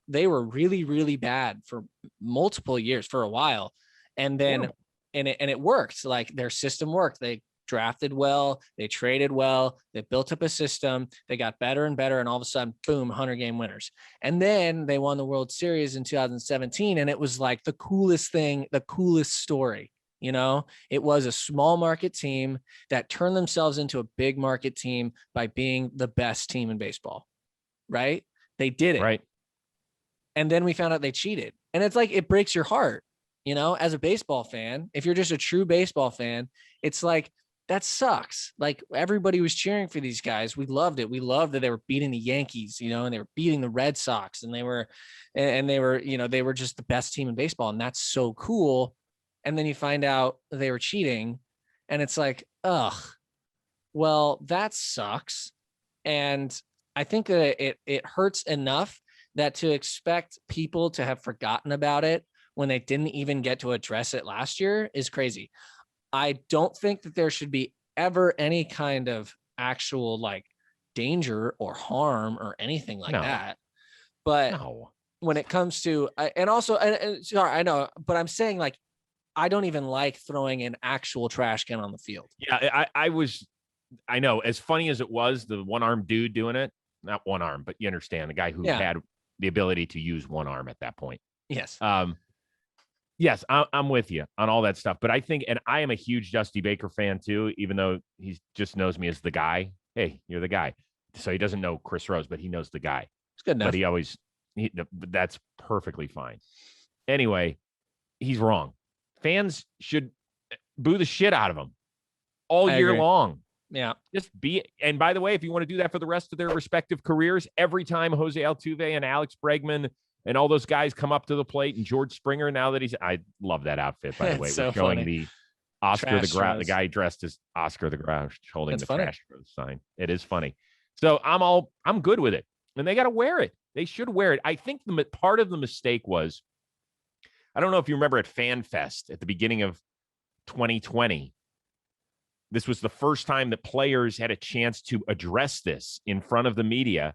they were really, really bad for multiple years, for a while. And then, and it worked. Their system worked. They drafted well, they traded well, they built up a system, they got better and better, and all of a sudden, boom, 100-game winners. And then they won the World Series in 2017, and it was the coolest thing, the coolest story. It was a small market team that turned themselves into a big market team by being the best team in baseball, right? They did it. Right. And then we found out they cheated. And it's it breaks your heart, as a baseball fan. If you're just a true baseball fan, it's that sucks. Everybody was cheering for these guys. We loved it. We loved that they were beating the Yankees, and they were beating the Red Sox, and they were just the best team in baseball. And that's so cool. And then you find out they were cheating, and it's ugh, well, that sucks. And I think that it hurts enough that to expect people to have forgotten about it when they didn't even get to address it last year is crazy. I don't think that there should be ever any kind of actual danger or harm or anything that. But when it comes to, and also, sorry, I know, but I'm saying I don't even like throwing an actual trash can on the field. Yeah, I know, as funny as it was, the one-armed dude doing it, not one arm, but you understand, the guy who had the ability to use one arm at that point. Yes. Yes, I'm with you on all that stuff. But I think, and I am a huge Dusty Baker fan too, even though he just knows me as the guy. Hey, you're the guy. So he doesn't know Chris Rose, but he knows the guy. It's good enough. But that's perfectly fine. Anyway, he's wrong. Fans should boo the shit out of him all year long. Yeah. And by the way, if you want to do that for the rest of their respective careers, every time Jose Altuve and Alex Bregman and all those guys come up to the plate, and George Springer, now that I love that outfit, by the way. So we're showing funny. The Oscar Trash the Grouch, throws. the guy dressed as Oscar the Grouch holding That's the funny. trash throws sign. It is funny. So I'm good with it. And they got to wear it. They should wear it. I think part of the mistake was, I don't know if you remember at Fan Fest at the beginning of 2020, this was the first time that players had a chance to address this in front of the media.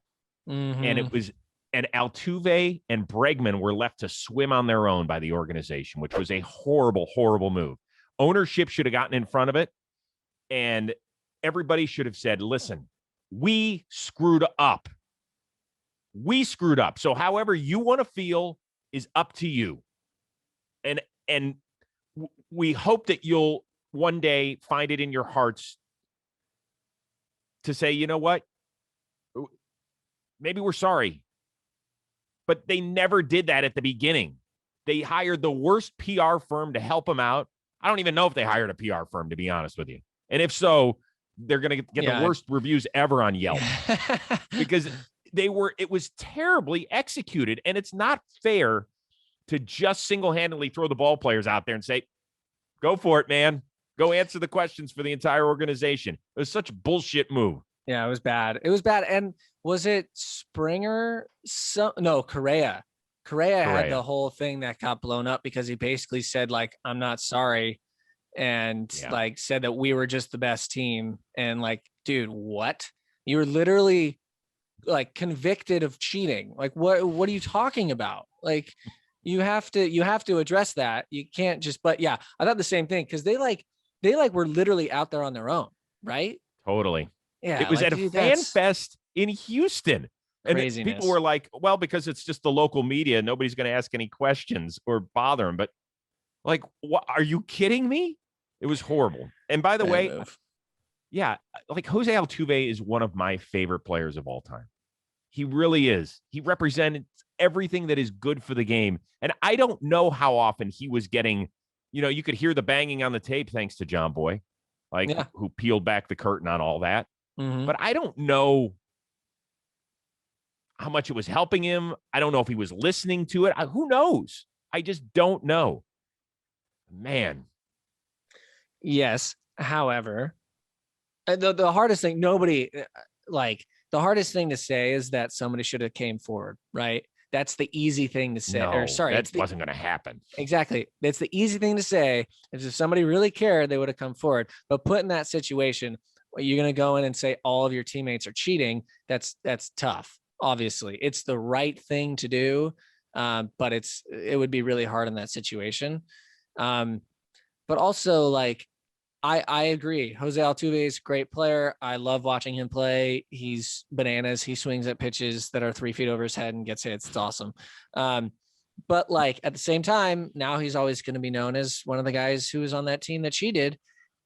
Mm-hmm. And Altuve and Bregman were left to swim on their own by the organization, which was a horrible, horrible move. Ownership should have gotten in front of it, and everybody should have said, listen, we screwed up. We screwed up. So however you want to feel is up to you. And we hope that you'll one day find it in your hearts to say, you know what? Maybe we're sorry. But they never did that at the beginning. They hired the worst PR firm to help them out. I don't even know if they hired a PR firm, to be honest with you. And if so, they're going to get the worst reviews ever on Yelp because it was terribly executed. And it's not fair to just single-handedly throw the ball players out there and say, go for it, man. Go answer the questions for the entire organization. It was such a bullshit move. Yeah, it was bad. It was bad. And was it Springer? Correa. Correa had the whole thing that got blown up because he basically said, like, I'm not sorry. And like said that we were just the best team. And like, dude, what? You were literally like convicted of cheating. Like, what are you talking about? Like, you have to address that. You can't just, but yeah, I thought the same thing. Cause they were literally out there on their own. Right. Totally. Yeah. It was at a fan fest in Houston. And people were like, well, because it's just the local media, nobody's going to ask any questions or bother them. But like, what, are you kidding me? It was horrible. And by the way, like Jose Altuve is one of my favorite players of all time. He really is. He represented everything that is good for the game. And I don't know how often he was getting, you could hear the banging on the tape thanks to Jomboy, who peeled back the curtain on all that. Mm-hmm. But I don't know how much it was helping him. I don't know if he was listening to it. Who knows? I just don't know. Man. Yes. However, the hardest thing, the hardest thing to say is that somebody should have came forward, right? That's the easy thing to say. That wasn't going to happen. Exactly. That's the easy thing to say. If somebody really cared, they would have come forward. But put in that situation, you're going to go in and say all of your teammates are cheating. That's tough. Obviously, it's the right thing to do, but it would be really hard in that situation. But also, like, I agree. Jose Altuve is a great player. I love watching him play. He's bananas. He swings at pitches that are 3 feet over his head and gets hits. It's awesome. But like at the same time, now he's always going to be known as one of the guys who was on that team that cheated.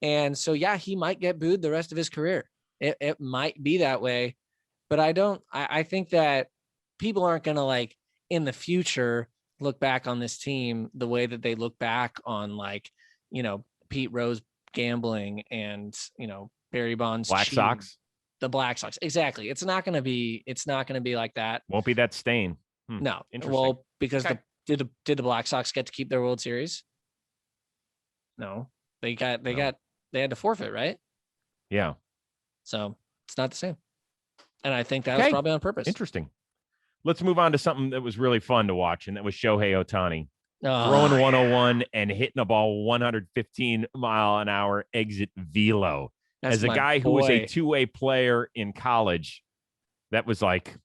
And so, yeah, he might get booed the rest of his career. It might be that way, but I think that people aren't going to, like, in the future, look back on this team the way that they look back on, like, Pete Rose gambling and, Barry Bonds, Black cheating. Sox, the Black Sox. Exactly. It's not going to be like that. Won't be that stain. No. Interesting. Well, because did the Black Sox get to keep their World Series? No, they had to forfeit, right? Yeah. So it's not the same. And I think that was probably on purpose. Interesting. Let's move on to something that was really fun to watch, and that was Shohei Ohtani throwing 101 and hitting a ball 115 mile an hour exit velo. As a guy who was a two-way player in college, that was like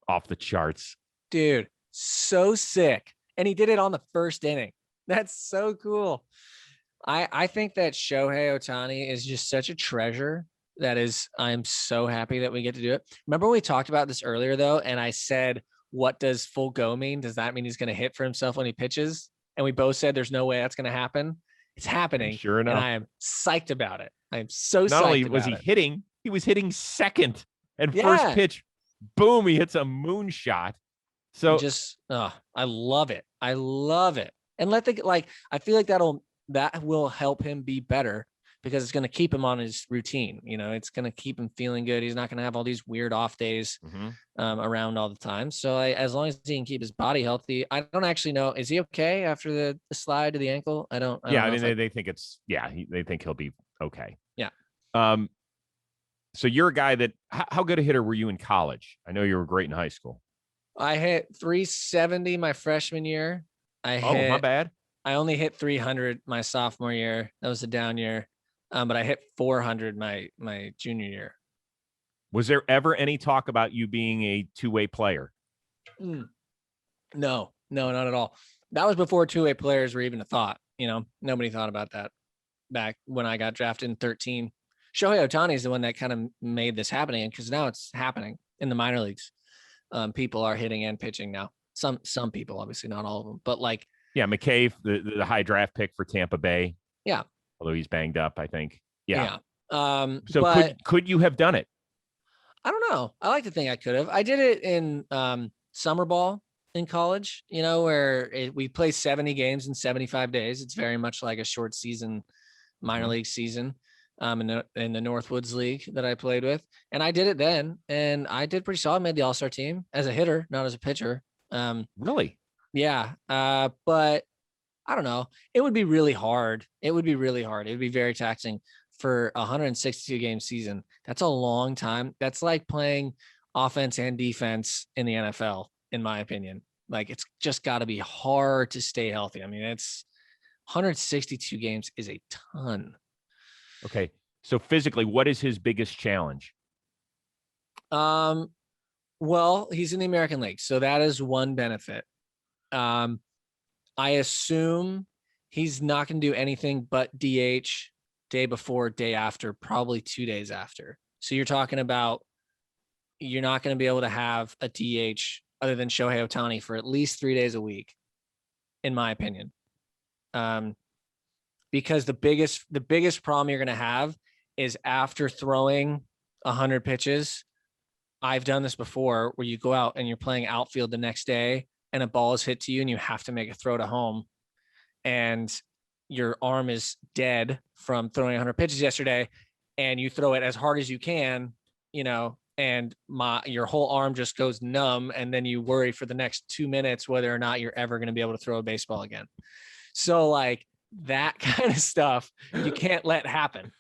off the charts. Dude, so sick. And he did it on the first inning. That's so cool. I think that Shohei Ohtani is just such a treasure. I'm so happy that we get to do it. Remember we talked about this earlier though, and I said, what does full go mean? Does that mean he's going to hit for himself when he pitches? And we both said there's no way that's going to happen. It's happening. Sure enough. And I am psyched about it. I am so psyched. Not only was he hitting, he was hitting second, and first pitch, boom, he hits a moonshot. So I love it. I love it. And I feel like that will help him be better, because it's going to keep him on his routine. It's going to keep him feeling good. He's not going to have all these weird off days around all the time. So as long as he can keep his body healthy, I don't actually know. Is he okay after the slide to the ankle? I don't know. They think they think he'll be okay. Yeah. So you're a guy that, how good a hitter were you in college? I know you were great in high school. I hit 370 my freshman year. My bad. I only hit 300 my sophomore year. That was a down year. But I hit 400 my junior year. Was there ever any talk about you being a two-way player? No, not at all. That was before two-way players were even a thought. Nobody thought about that. back when I got drafted in 13. Shohei Ohtani is the one that kind of made this happening, because now it's happening in the minor leagues. People are hitting and pitching now. Some people, obviously not all of them, but like, yeah, McCabe, the high draft pick for Tampa Bay. Yeah. Although he's banged up, I think. Yeah. So but could you have done it? I don't know. I like to think I could have. I did it in summer ball in college, where we play 70 games in 75 days. It's very much like a short season, minor league season in the Northwoods League that I played with. And I did it then, and I did pretty solid. Made the All-Star team as a hitter, not as a pitcher. Really? Yeah. But I don't know. It would be really hard. It would be very taxing for a 162 game season. That's a long time. That's like playing offense and defense in the NFL, in my opinion. Like, it's just got to be hard to stay healthy. I mean, it's 162 games is a ton. Okay. So physically, what is his biggest challenge? Well, he's in the American League, so that is one benefit. I assume he's not going to do anything but DH day before, day after, probably 2 days after. So you're talking about, you're not going to be able to have a DH other than Shohei Ohtani for at least 3 days a week, in my opinion. Because the biggest problem you're going to have is after throwing 100 pitches. I've done this before, where you go out and you're playing outfield the next day and a ball is hit to you and you have to make a throw to home, and your arm is dead from throwing 100 pitches yesterday, and you throw it as hard as you can, and your whole arm just goes numb, and then you worry for the next 2 minutes whether or not you're ever going to be able to throw a baseball again. So like that kind of stuff you can't let happen.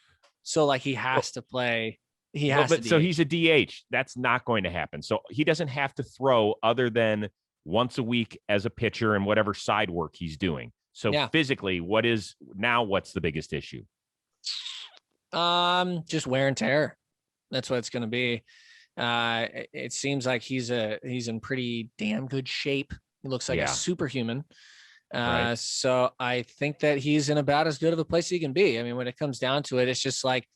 So like he has to play. He has to DH. So he's a DH. That's not going to happen. So he doesn't have to throw other than once a week as a pitcher and whatever side work he's doing. So physically, what's the biggest issue? Just wear and tear. That's what it's going to be. It seems like he's in pretty damn good shape. He looks like a superhuman. Right. So I think that he's in about as good of a place he can be. I mean, when it comes down to it, it's just like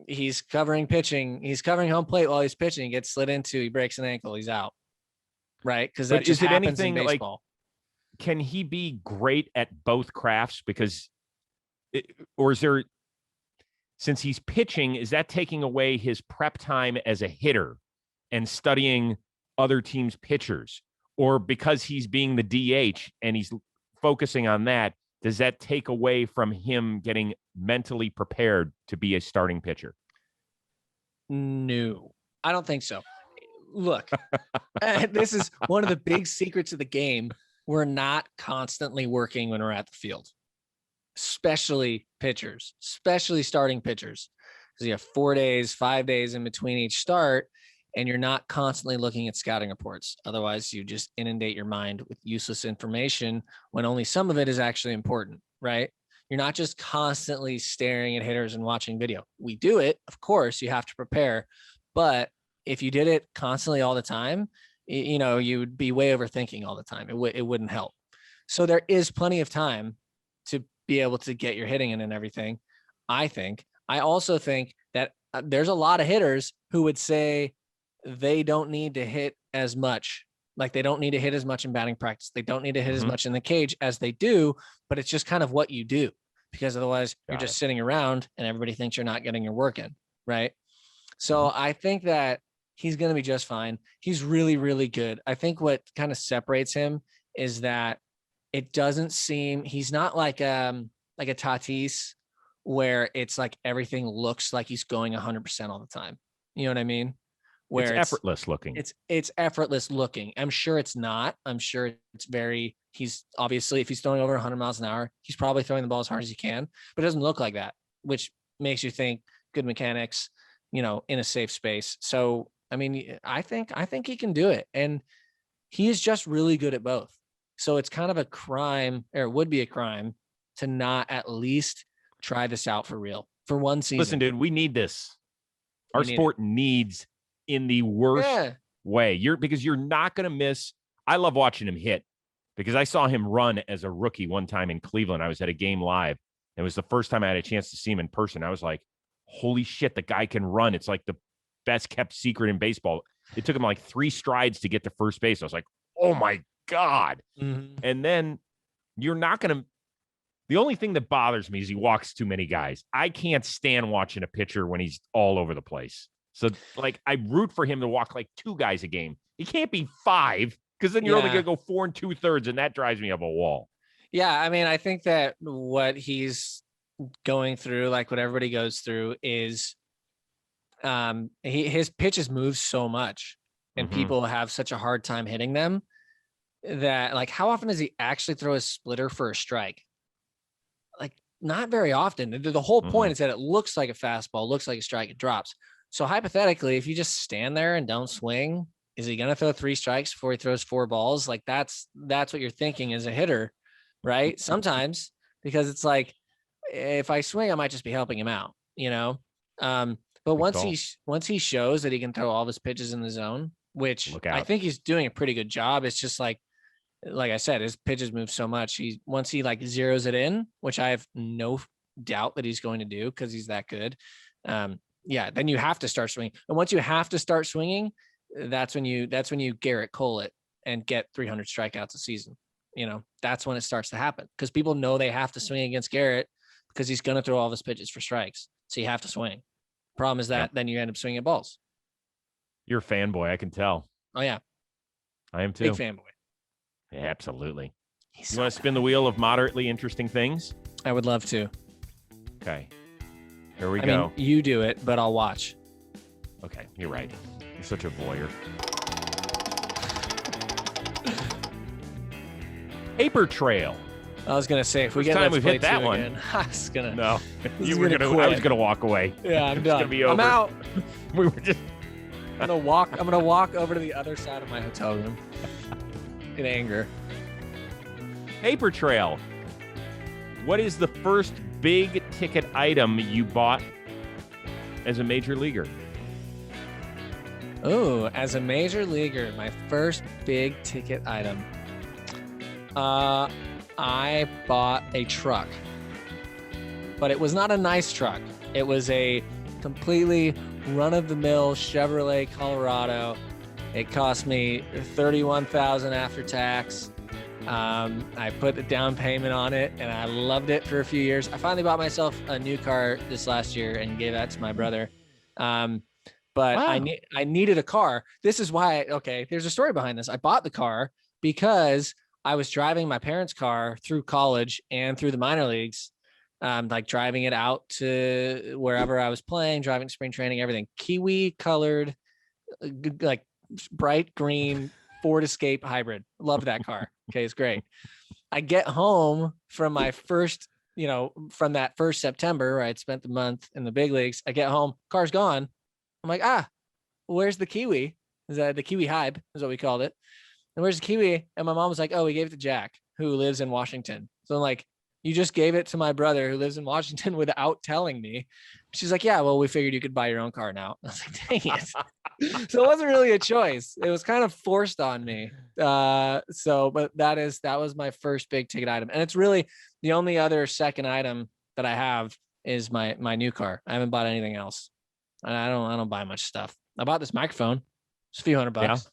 he's covering pitching. He's covering home plate while he's pitching. He gets slid into, he breaks an ankle, he's out. Right? Because that just happens in baseball. Can he be great at both crafts? Or is there, since he's pitching, is that taking away his prep time as a hitter and studying other teams' pitchers? Or because he's being the DH and he's focusing on that, does that take away from him getting mentally prepared to be a starting pitcher? No, I don't think so. Look, this is one of the big secrets of the game. We're not constantly working when we're at the field, especially pitchers, especially starting pitchers, because you have 4 days, 5 days in between each start, and you're not constantly looking at scouting reports. Otherwise, you just inundate your mind with useless information when only some of it is actually important, right? You're not just constantly staring at hitters and watching video. We do it. Of course, you have to prepare. But if you did it constantly all the time, you would be way overthinking all the time. It wouldn't help. So there is plenty of time to be able to get your hitting in and everything, I think. I also think that there's a lot of hitters who would say they don't need to hit as much. Like, they don't need to hit as much in batting practice. They don't need to hit as much in the cage as they do, but it's just kind of what you do, because otherwise you're just sitting around and everybody thinks you're not getting your work in. Right. So I think that he's going to be just fine. He's really, really good. I think what kind of separates him is that it doesn't seem, he's not like a Tatis, where it's like everything looks like he's going 100% all the time. You know what I mean? Where it's effortless looking. It's effortless looking. I'm sure it's not. I'm sure he's obviously, if he's throwing over 100 miles an hour, he's probably throwing the ball as hard as he can, but it doesn't look like that, which makes you think good mechanics, in a safe space. So, I mean, I think he can do it, and he is just really good at both. So it's kind of a crime, or it would be a crime, to not at least try this out for real for one season. Listen, dude, we need this. Our sport needs, in the worst way. Because you're not going to miss. I love watching him hit, because I saw him run as a rookie one time in Cleveland. I was at a game live, It was the first time I had a chance to see him in person. I was like, holy shit, the guy can run. It's like the best kept secret in baseball. It took him like 3 strides to get to first base. I was like, oh my God. Mm-hmm. And then you're not going to, the only thing that bothers me is he walks too many guys. I can't stand watching a pitcher when he's all over the place. So like I root for him to walk like 2 guys a game. He can't be 5 because then you're only going to go 4 2/3, and that drives me up a wall. Yeah, I mean, I think that what he's going through, like what everybody goes through, is his pitches move so much, and people have such a hard time hitting them that, like, how often does he actually throw a splitter for a strike? Like, not very often. The whole point is that it looks like a fastball, looks like a strike, it drops. So hypothetically, if you just stand there and don't swing, is he going to throw 3 strikes before he throws 4 balls? Like that's what you're thinking as a hitter, right? Sometimes, because it's like, if I swing, I might just be helping him out, you know? But once he shows that he can throw all of his pitches in the zone, which I think he's doing a pretty good job. It's just like I said, his pitches move so much. Once he like zeroes it in, which I have no doubt that he's going to do because he's that good. Then you have to start swinging. And once you have to start swinging, that's when you Garrett Cole it and get 300 strikeouts a season. You know, that's when it starts to happen because people know they have to swing against Garrett because he's going to throw all of his pitches for strikes. So you have to swing. Problem is that then you end up swinging at balls. You're a fanboy. I can tell. Oh yeah. I am too. Big fanboy. Yeah, absolutely. You want to spin the wheel of moderately interesting things? I would love to. Okay. Here we go. Mean, you do it, but I'll watch. Okay, you're right. You're such a voyeur. Paper trail. I was gonna say if we First get time we've hit that one. Again, I was gonna. No, you were gonna. I was gonna walk away. Yeah, I'm done. Gonna be over. I'm out. We were just. I'm gonna walk over to the other side of my hotel room in anger. Paper trail. What is the first big ticket item you bought as a major leaguer? Oh, as a major leaguer, my first big ticket item. I bought a truck, but it was not a nice truck. It was a completely run-of-the-mill Chevrolet Colorado. It cost me $31,000 after tax. I put the down payment on it, and I loved it for a few years. I finally bought myself a new car this last year and gave that to my brother. But wow. I needed a car. This is why. Okay, there's a story behind this. I bought the car because I was driving my parents' car through college and through the minor leagues, like driving it out to wherever I was playing, driving spring training, everything. Kiwi colored, like bright green Ford Escape hybrid. Love that car. Okay, it's great. I get home from my first, from that first September where I'd spent the month in the big leagues. I get home, car's gone. I'm like, where's the Kiwi? Is that the Kiwi Hybe is what we called it. And where's the Kiwi? And my mom was like, we gave it to Jack, who lives in Washington. So I'm like, you just gave it to my brother who lives in Washington without telling me. She's like, yeah, well, we figured you could buy your own car now. I was like, dang it. So it wasn't really a choice. It was kind of forced on me. But that was my first big ticket item. And it's really the only other second item that I have is my new car. I haven't bought anything else. And I don't buy much stuff. I bought this microphone. It's a few $100.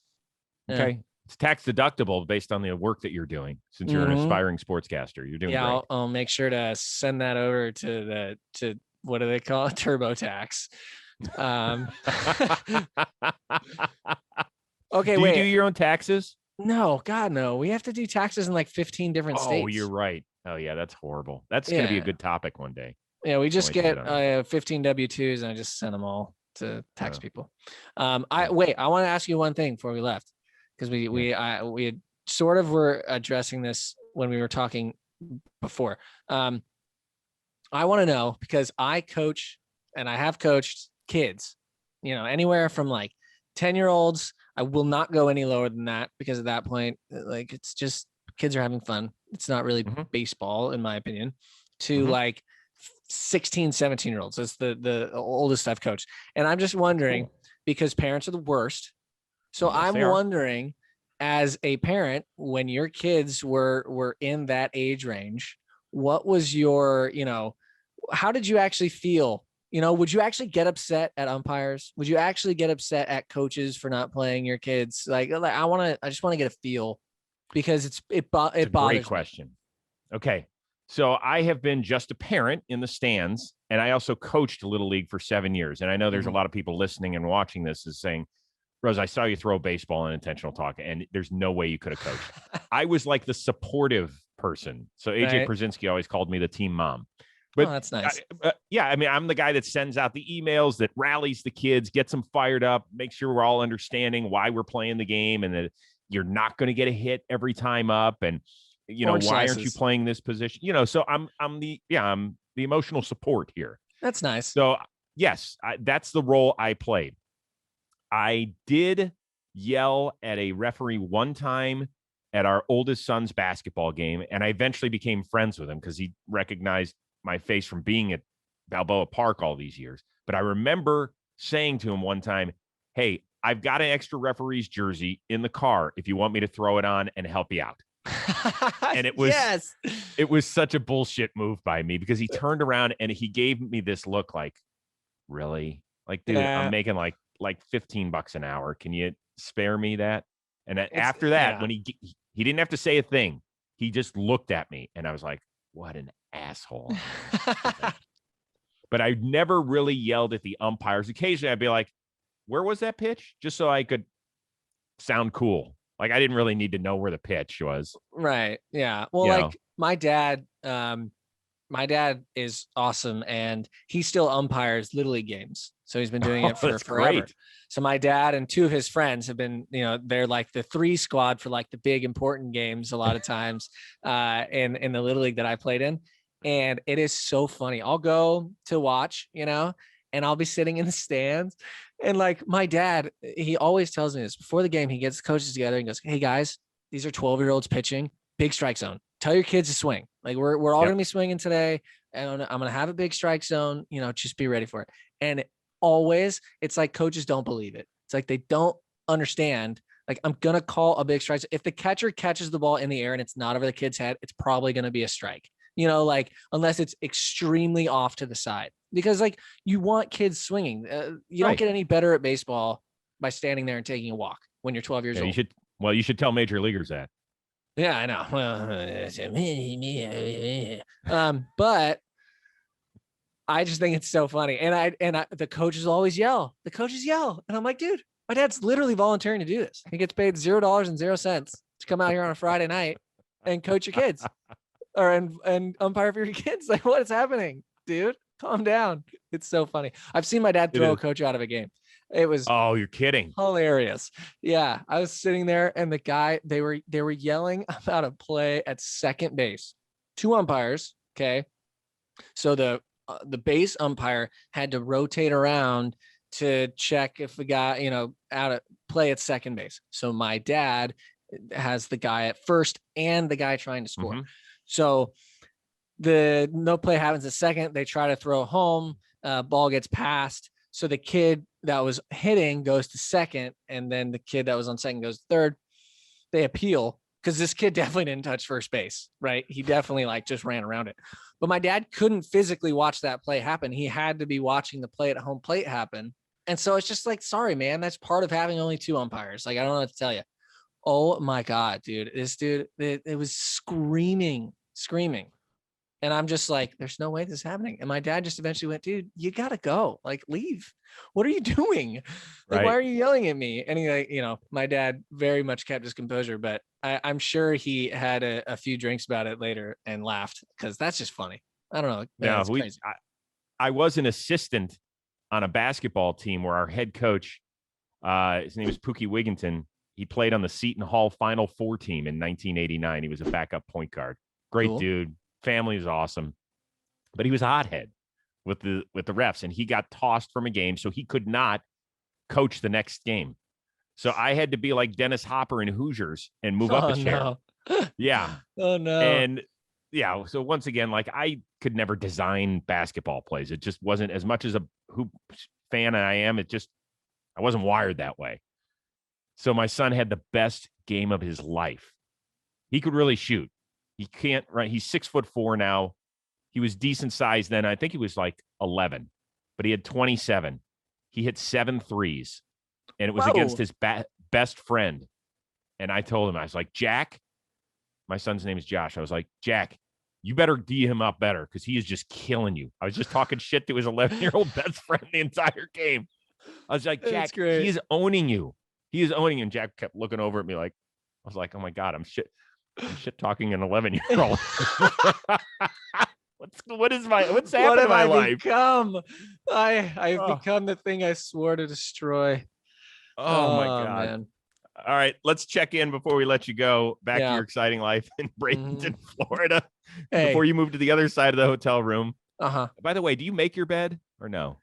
Yeah. Okay. It's tax deductible based on the work that you're doing. Since you're an aspiring sportscaster, you're doing great. I'll make sure to send that over to what do they call it? TurboTax. Okay, do you do your own taxes? No, God, no. We have to do taxes in like 15 different states. Oh, you're right. Oh, yeah, that's horrible. That's going to be a good topic one day. Yeah, we just get 15 W-2s and I just send them all to tax people. I want to ask you one thing before we left. Because we had sort of were addressing this when we were talking before. I want to know, because I coach and I have coached kids, anywhere from like 10-year-olds. I will not go any lower than that because at that point, like it's just kids are having fun. It's not really baseball, in my opinion, to like 16, 17-year-olds. That's the oldest I've coached. And I'm just wondering, because parents are the worst. So yes, I'm wondering, as a parent, when your kids were in that age range, what was your, how did you actually feel? Would you actually get upset at umpires? Would you actually get upset at coaches for not playing your kids? I just want to get a feel, because it bothers Great question. Me. Okay. So I have been just a parent in the stands, and I also coached Little League for 7 years. And I know there's a lot of people listening and watching this is saying, Rose, I saw you throw a baseball in intentional talk, and there's no way you could have coached. I was like the supportive person. So AJ Przinsky always called me the team mom. But that's nice. I mean, I'm the guy that sends out the emails, that rallies the kids, gets them fired up, makes sure we're all understanding why we're playing the game, and that you're not going to get a hit every time up. And, why aren't you playing this position? So I'm the emotional support here. That's nice. So yes, that's the role I played. I did yell at a referee one time at our oldest son's basketball game, and I eventually became friends with him because he recognized my face from being at Balboa Park all these years. But I remember saying to him one time, hey, I've got an extra referee's jersey in the car if you want me to throw it on and help you out. And it was such a bullshit move by me, because he turned around and he gave me this look like, really? Like, dude, I'm making like $15 an hour. Can you spare me that? And after that, when he didn't have to say a thing, he just looked at me, and I was like, what an asshole. But I never really yelled at the umpires. Occasionally I'd be like, where was that pitch? Just so I could sound cool. Like, I didn't really need to know where the pitch was. Right. Yeah. Well, my dad is awesome, and he still umpires Little League games. So he's been doing it for forever. Great. So my dad and two of his friends have been, they're like the 3 squad for like the big important games a lot of times in the Little League that I played in. And it is so funny. I'll go to watch, and I'll be sitting in the stands, and like my dad, he always tells me this before the game. He gets the coaches together and goes, hey guys, these are 12-year-olds pitching, big strike zone. Tell your kids to swing. Like we're all going to be swinging today, and I'm going to have a big strike zone, just be ready for it. And always it's like coaches don't believe it. It's like they don't understand. Like, I'm going to call a big strike. If the catcher catches the ball in the air and it's not over the kid's head, it's probably going to be a strike, unless it's extremely off to the side, because like you want kids swinging. You don't get any better at baseball by standing there and taking a walk when you're 12 years old. You should tell major leaguers that. Yeah, I know. But I just think it's so funny. And the coaches always yell. The coaches yell. And I'm like, dude, my dad's literally volunteering to do this. He gets paid $0.00 to come out here on a Friday night and coach your kids and umpire for your kids. Like, what is happening, dude? Calm down. It's so funny. I've seen my dad throw a coach out of a game. It was you're kidding. Hilarious. Yeah. I was sitting there, and the guy, they were yelling about a play at second base. 2 umpires. Okay. So the base umpire had to rotate around to check if the guy, out at play at second base. So my dad has the guy at first and the guy trying to score. Mm-hmm. So the no play happens at second. They try to throw home. Ball gets passed. So the kid that was hitting goes to second, and then the kid that was on second goes to third. They appeal because this kid definitely didn't touch first base, right? He definitely just ran around it. But my dad couldn't physically watch that play happen. He had to be watching the play at home plate happen. And so it's just like, sorry, man, that's part of having only 2 umpires. Like, I don't know what to tell you. Oh my God, dude, this dude, it was screaming. And I'm just like, there's no way this is happening. And my dad just eventually went, dude, you got to go, leave. What are you doing? Why are you yelling at me? And he, my dad very much kept his composure, but I'm sure he had a few drinks about it later and laughed, because that's just funny. I don't know. Man, crazy. I was an assistant on a basketball team where our head coach, his name is Pookie Wigginton. He played on the Seton Hall Final Four team in 1989. He was a backup point guard. Great dude. Family is awesome. But he was a hothead with the refs, and he got tossed from a game, so he could not coach the next game. So I had to be like Dennis Hopper in Hoosiers and move up a chair. No. Yeah. Oh no. And yeah, so once again, I could never design basketball plays. It just wasn't, as much as a hoop fan I am, I wasn't wired that way. So my son had the best game of his life. He could really shoot. He can't, right? He's 6'4" now. He was decent size then. I think he was like 11, but he had 27. He hit 7 threes, and it was against his best friend. And I told him, I was like, Jack, my son's name is Josh. I was like, Jack, you better D him up better because he is just killing you. I was just talking shit to his 11-year-old best friend the entire game. I was like, Jack, he is owning you. He is owning you. And Jack kept looking over at me like, I was like, oh my God, I'm shit talking an 11-year-old. What's happened in my life? I've become the thing I swore to destroy. Oh my God. Man. All right, let's check in before we let you go back to your exciting life in Bradenton, Florida. Hey. Before you move to the other side of the hotel room. By the way, do you make your bed or no?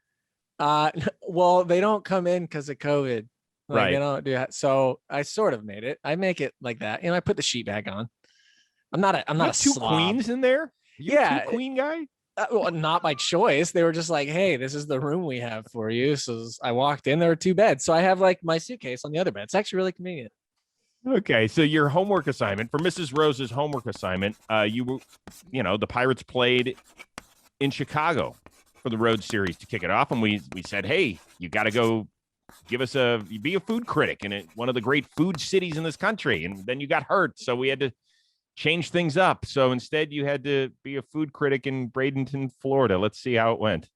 Well, they don't come in because of COVID. Right. They don't do that. So I sort of made it. I make it like that. I put the sheet bag on. I'm not a two slob. Queens in there? You're a queen guy? Well, not by choice. They were just like, hey, this is the room we have for you. So I walked in, there were 2 beds. So I have like my suitcase on the other bed. It's actually really convenient. Okay. So your homework assignment for Mrs. Rose's homework assignment, the Pirates played in Chicago for the road series to kick it off. And we said, hey, you got to go be a food critic in one of the great food cities in this country. And then you got hurt. So we had to change things up. So instead you had to be a food critic in Bradenton, Florida. Let's see how it went.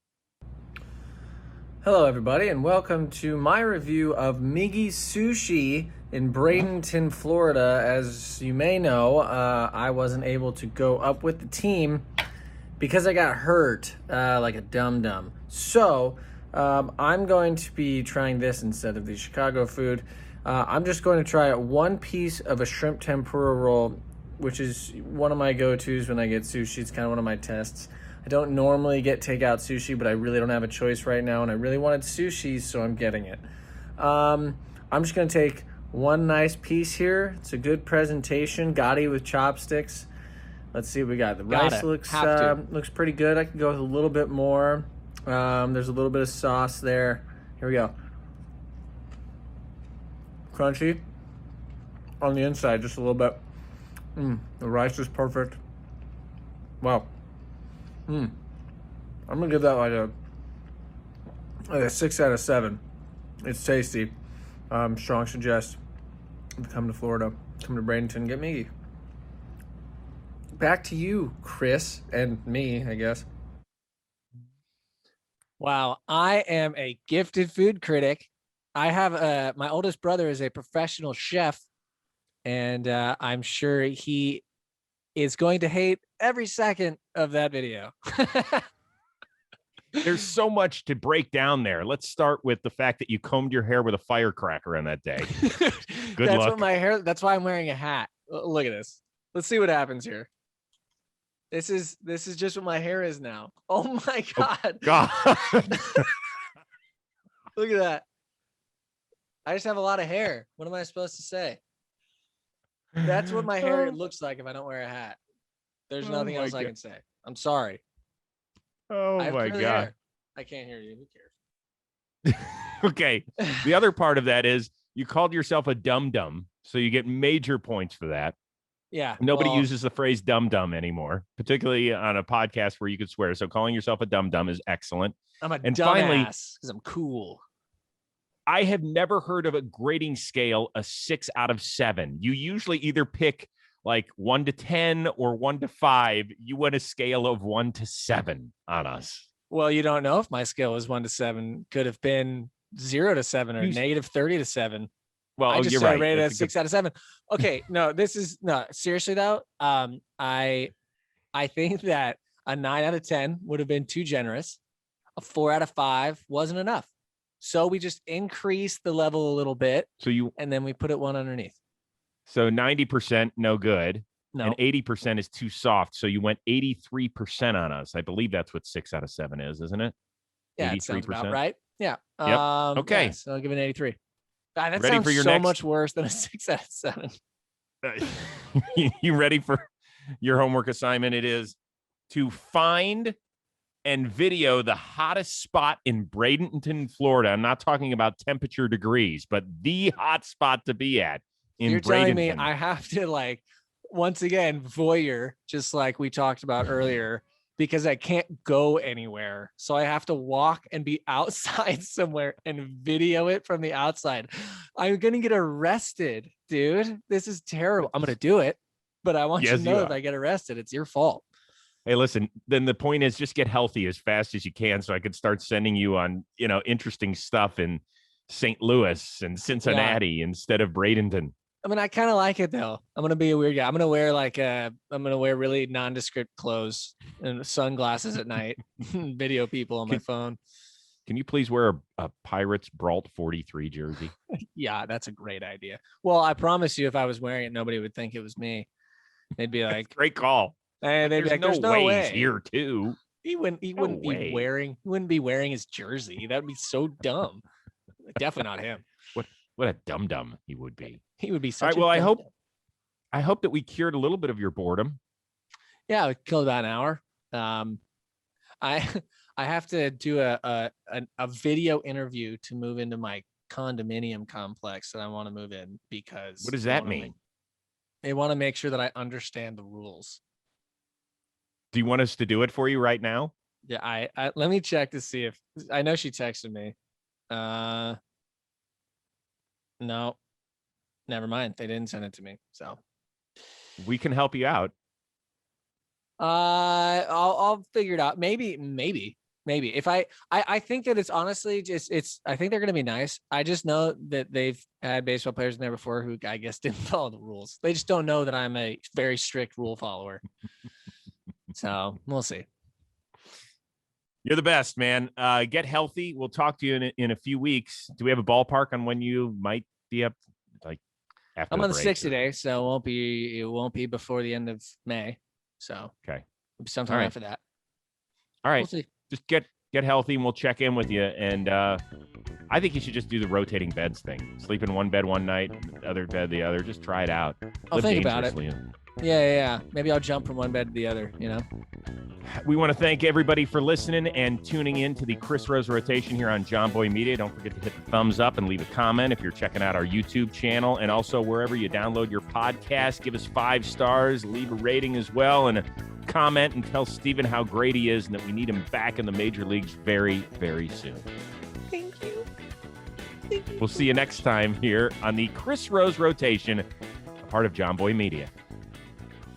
Hello, everybody, and welcome to my review of Miggy's Sushi in Bradenton, Florida. As you may know, I wasn't able to go up with the team because I got hurt like a dum-dum. So I'm going to be trying this instead of the Chicago food. I'm just going to try 1 piece of a shrimp tempura roll, which is one of my go-tos when I get sushi. It's kind of one of my tests. I don't normally get takeout sushi, but I really don't have a choice right now, and I really wanted sushi, so I'm getting it. I'm just going to take 1 nice piece here. It's a good presentation. Gotti with chopsticks. Let's see what we got. The rice looks pretty good. I can go with a little bit more. There's a little bit of sauce there. Here we go. Crunchy on the inside, just a little bit. The rice is perfect. Wow. I'm gonna give that like a 6 out of 7. It's tasty. Strong suggest. Come to Florida. Come to Bradenton. Get Miggy. Back to you, Chris, and me, I guess. Wow, I am a gifted food critic. I have my oldest brother is a professional chef. And I'm sure he is going to hate every second of that video. There's so much to break down there. Let's start with the fact that you combed your hair with a firecracker on that day. Good luck. That's why I'm wearing a hat. Look at this. Let's see what happens here. This is just what my hair is now. Oh my God. God. Look at that. I just have a lot of hair. What am I supposed to say? That's what my hair looks like if I don't wear a hat. There's nothing else I can say. I'm sorry. Oh my God. Hair. I can't hear you. Who cares? Okay. The other part of that is you called yourself a dum-dum, so you get major points for that. Yeah. Nobody uses the phrase dum-dum anymore, particularly on a podcast where you could swear. So calling yourself a dum-dum is excellent. I'm a dumbass because I'm cool. I have never heard of a grading scale, a 6 out of 7. You usually either pick like 1 to 10 or 1 to 5. You went a scale of 1 to 7 on us. Well, you don't know if my scale was 1 to 7. Could have been 0 to 7 or negative 30 to 7. Well, I just you're right. Rated at 6 out of 7. Okay, no, seriously though. I think that a 9 out of 10 would have been too generous. A 4 out of 5 wasn't enough. So we just increased the level a little bit. And then we put it 1 underneath. So 90% no good. No. And 80% is too soft. So you went 83% on us. I believe that's what 6 out of 7 is, isn't it? Yeah, 83%. It sounds about right. Yeah. Yep. Okay. Yeah, so I'll give it an 83. God, that ready sounds for your so much worse than a 6 out of 7. You ready for your homework assignment? It is to find and video the hottest spot in Bradenton, Florida. I'm not talking about temperature degrees, but the hot spot to be at in You're Bradenton. telling me I have to like once again, voyeur, just like we talked about earlier, because I can't go anywhere. So I have to walk and be outside somewhere and video it from the outside. I'm going to get arrested, dude. This is terrible. I'm going to do it, but I want you to know if I get arrested, it's your fault. Hey, listen, then the point is just get healthy as fast as you can so I could start sending you on, interesting stuff in St. Louis and Cincinnati instead of Bradenton. I mean, I kind of like it though. I'm gonna be a weird guy. I'm gonna wear really nondescript clothes and sunglasses at night. Video people on my phone. Can you please wear a Pirates Brault 43 jersey? Yeah, that's a great idea. Well, I promise you, if I was wearing it, nobody would think it was me. They'd be like, "Great call." And they'd be like, "There's no way he's here too." He wouldn't be wearing his jersey. That would be so dumb. Definitely not him. What a dum-dum he would be. He would be such all right, well, I hope that we cured a little bit of your boredom. Yeah, it killed about an hour. I have to do a video interview to move into my condominium complex that I want to move in because what does that mean? They want to make sure that I understand the rules. Do you want us to do it for you right now? Yeah, I let me check to see if I know she texted me. No, never mind. They didn't send it to me. So we can help you out. I'll figure it out. Maybe. If I think that it's honestly I think they're going to be nice. I just know that they've had baseball players in there before who I guess didn't follow the rules. They just don't know that I'm a very strict rule follower. So we'll see. You're the best, man. Get healthy. We'll talk to you in a few weeks. Do we have a ballpark on when you might be up? Like after I'm on the 6th today, so it won't be before the end of May. So okay, sometime after that. All right, we'll see. Just get healthy, and we'll check in with you. And I think you should just do the rotating beds thing. Sleep in one bed one night, other bed the other. Just try it out. I'll think about it. Yeah. Maybe I'll jump from one bed to the other, We want to thank everybody for listening and tuning in to the Chris Rose Rotation here on Jomboy Media. Don't forget to hit the thumbs up and leave a comment if you're checking out our YouTube channel. And also wherever you download your podcast, give us 5 stars, leave a rating as well, and a comment and tell Steven how great he is and that we need him back in the major leagues very, very soon. Thank you. We'll see you next time here on the Chris Rose Rotation, a part of Jomboy Media.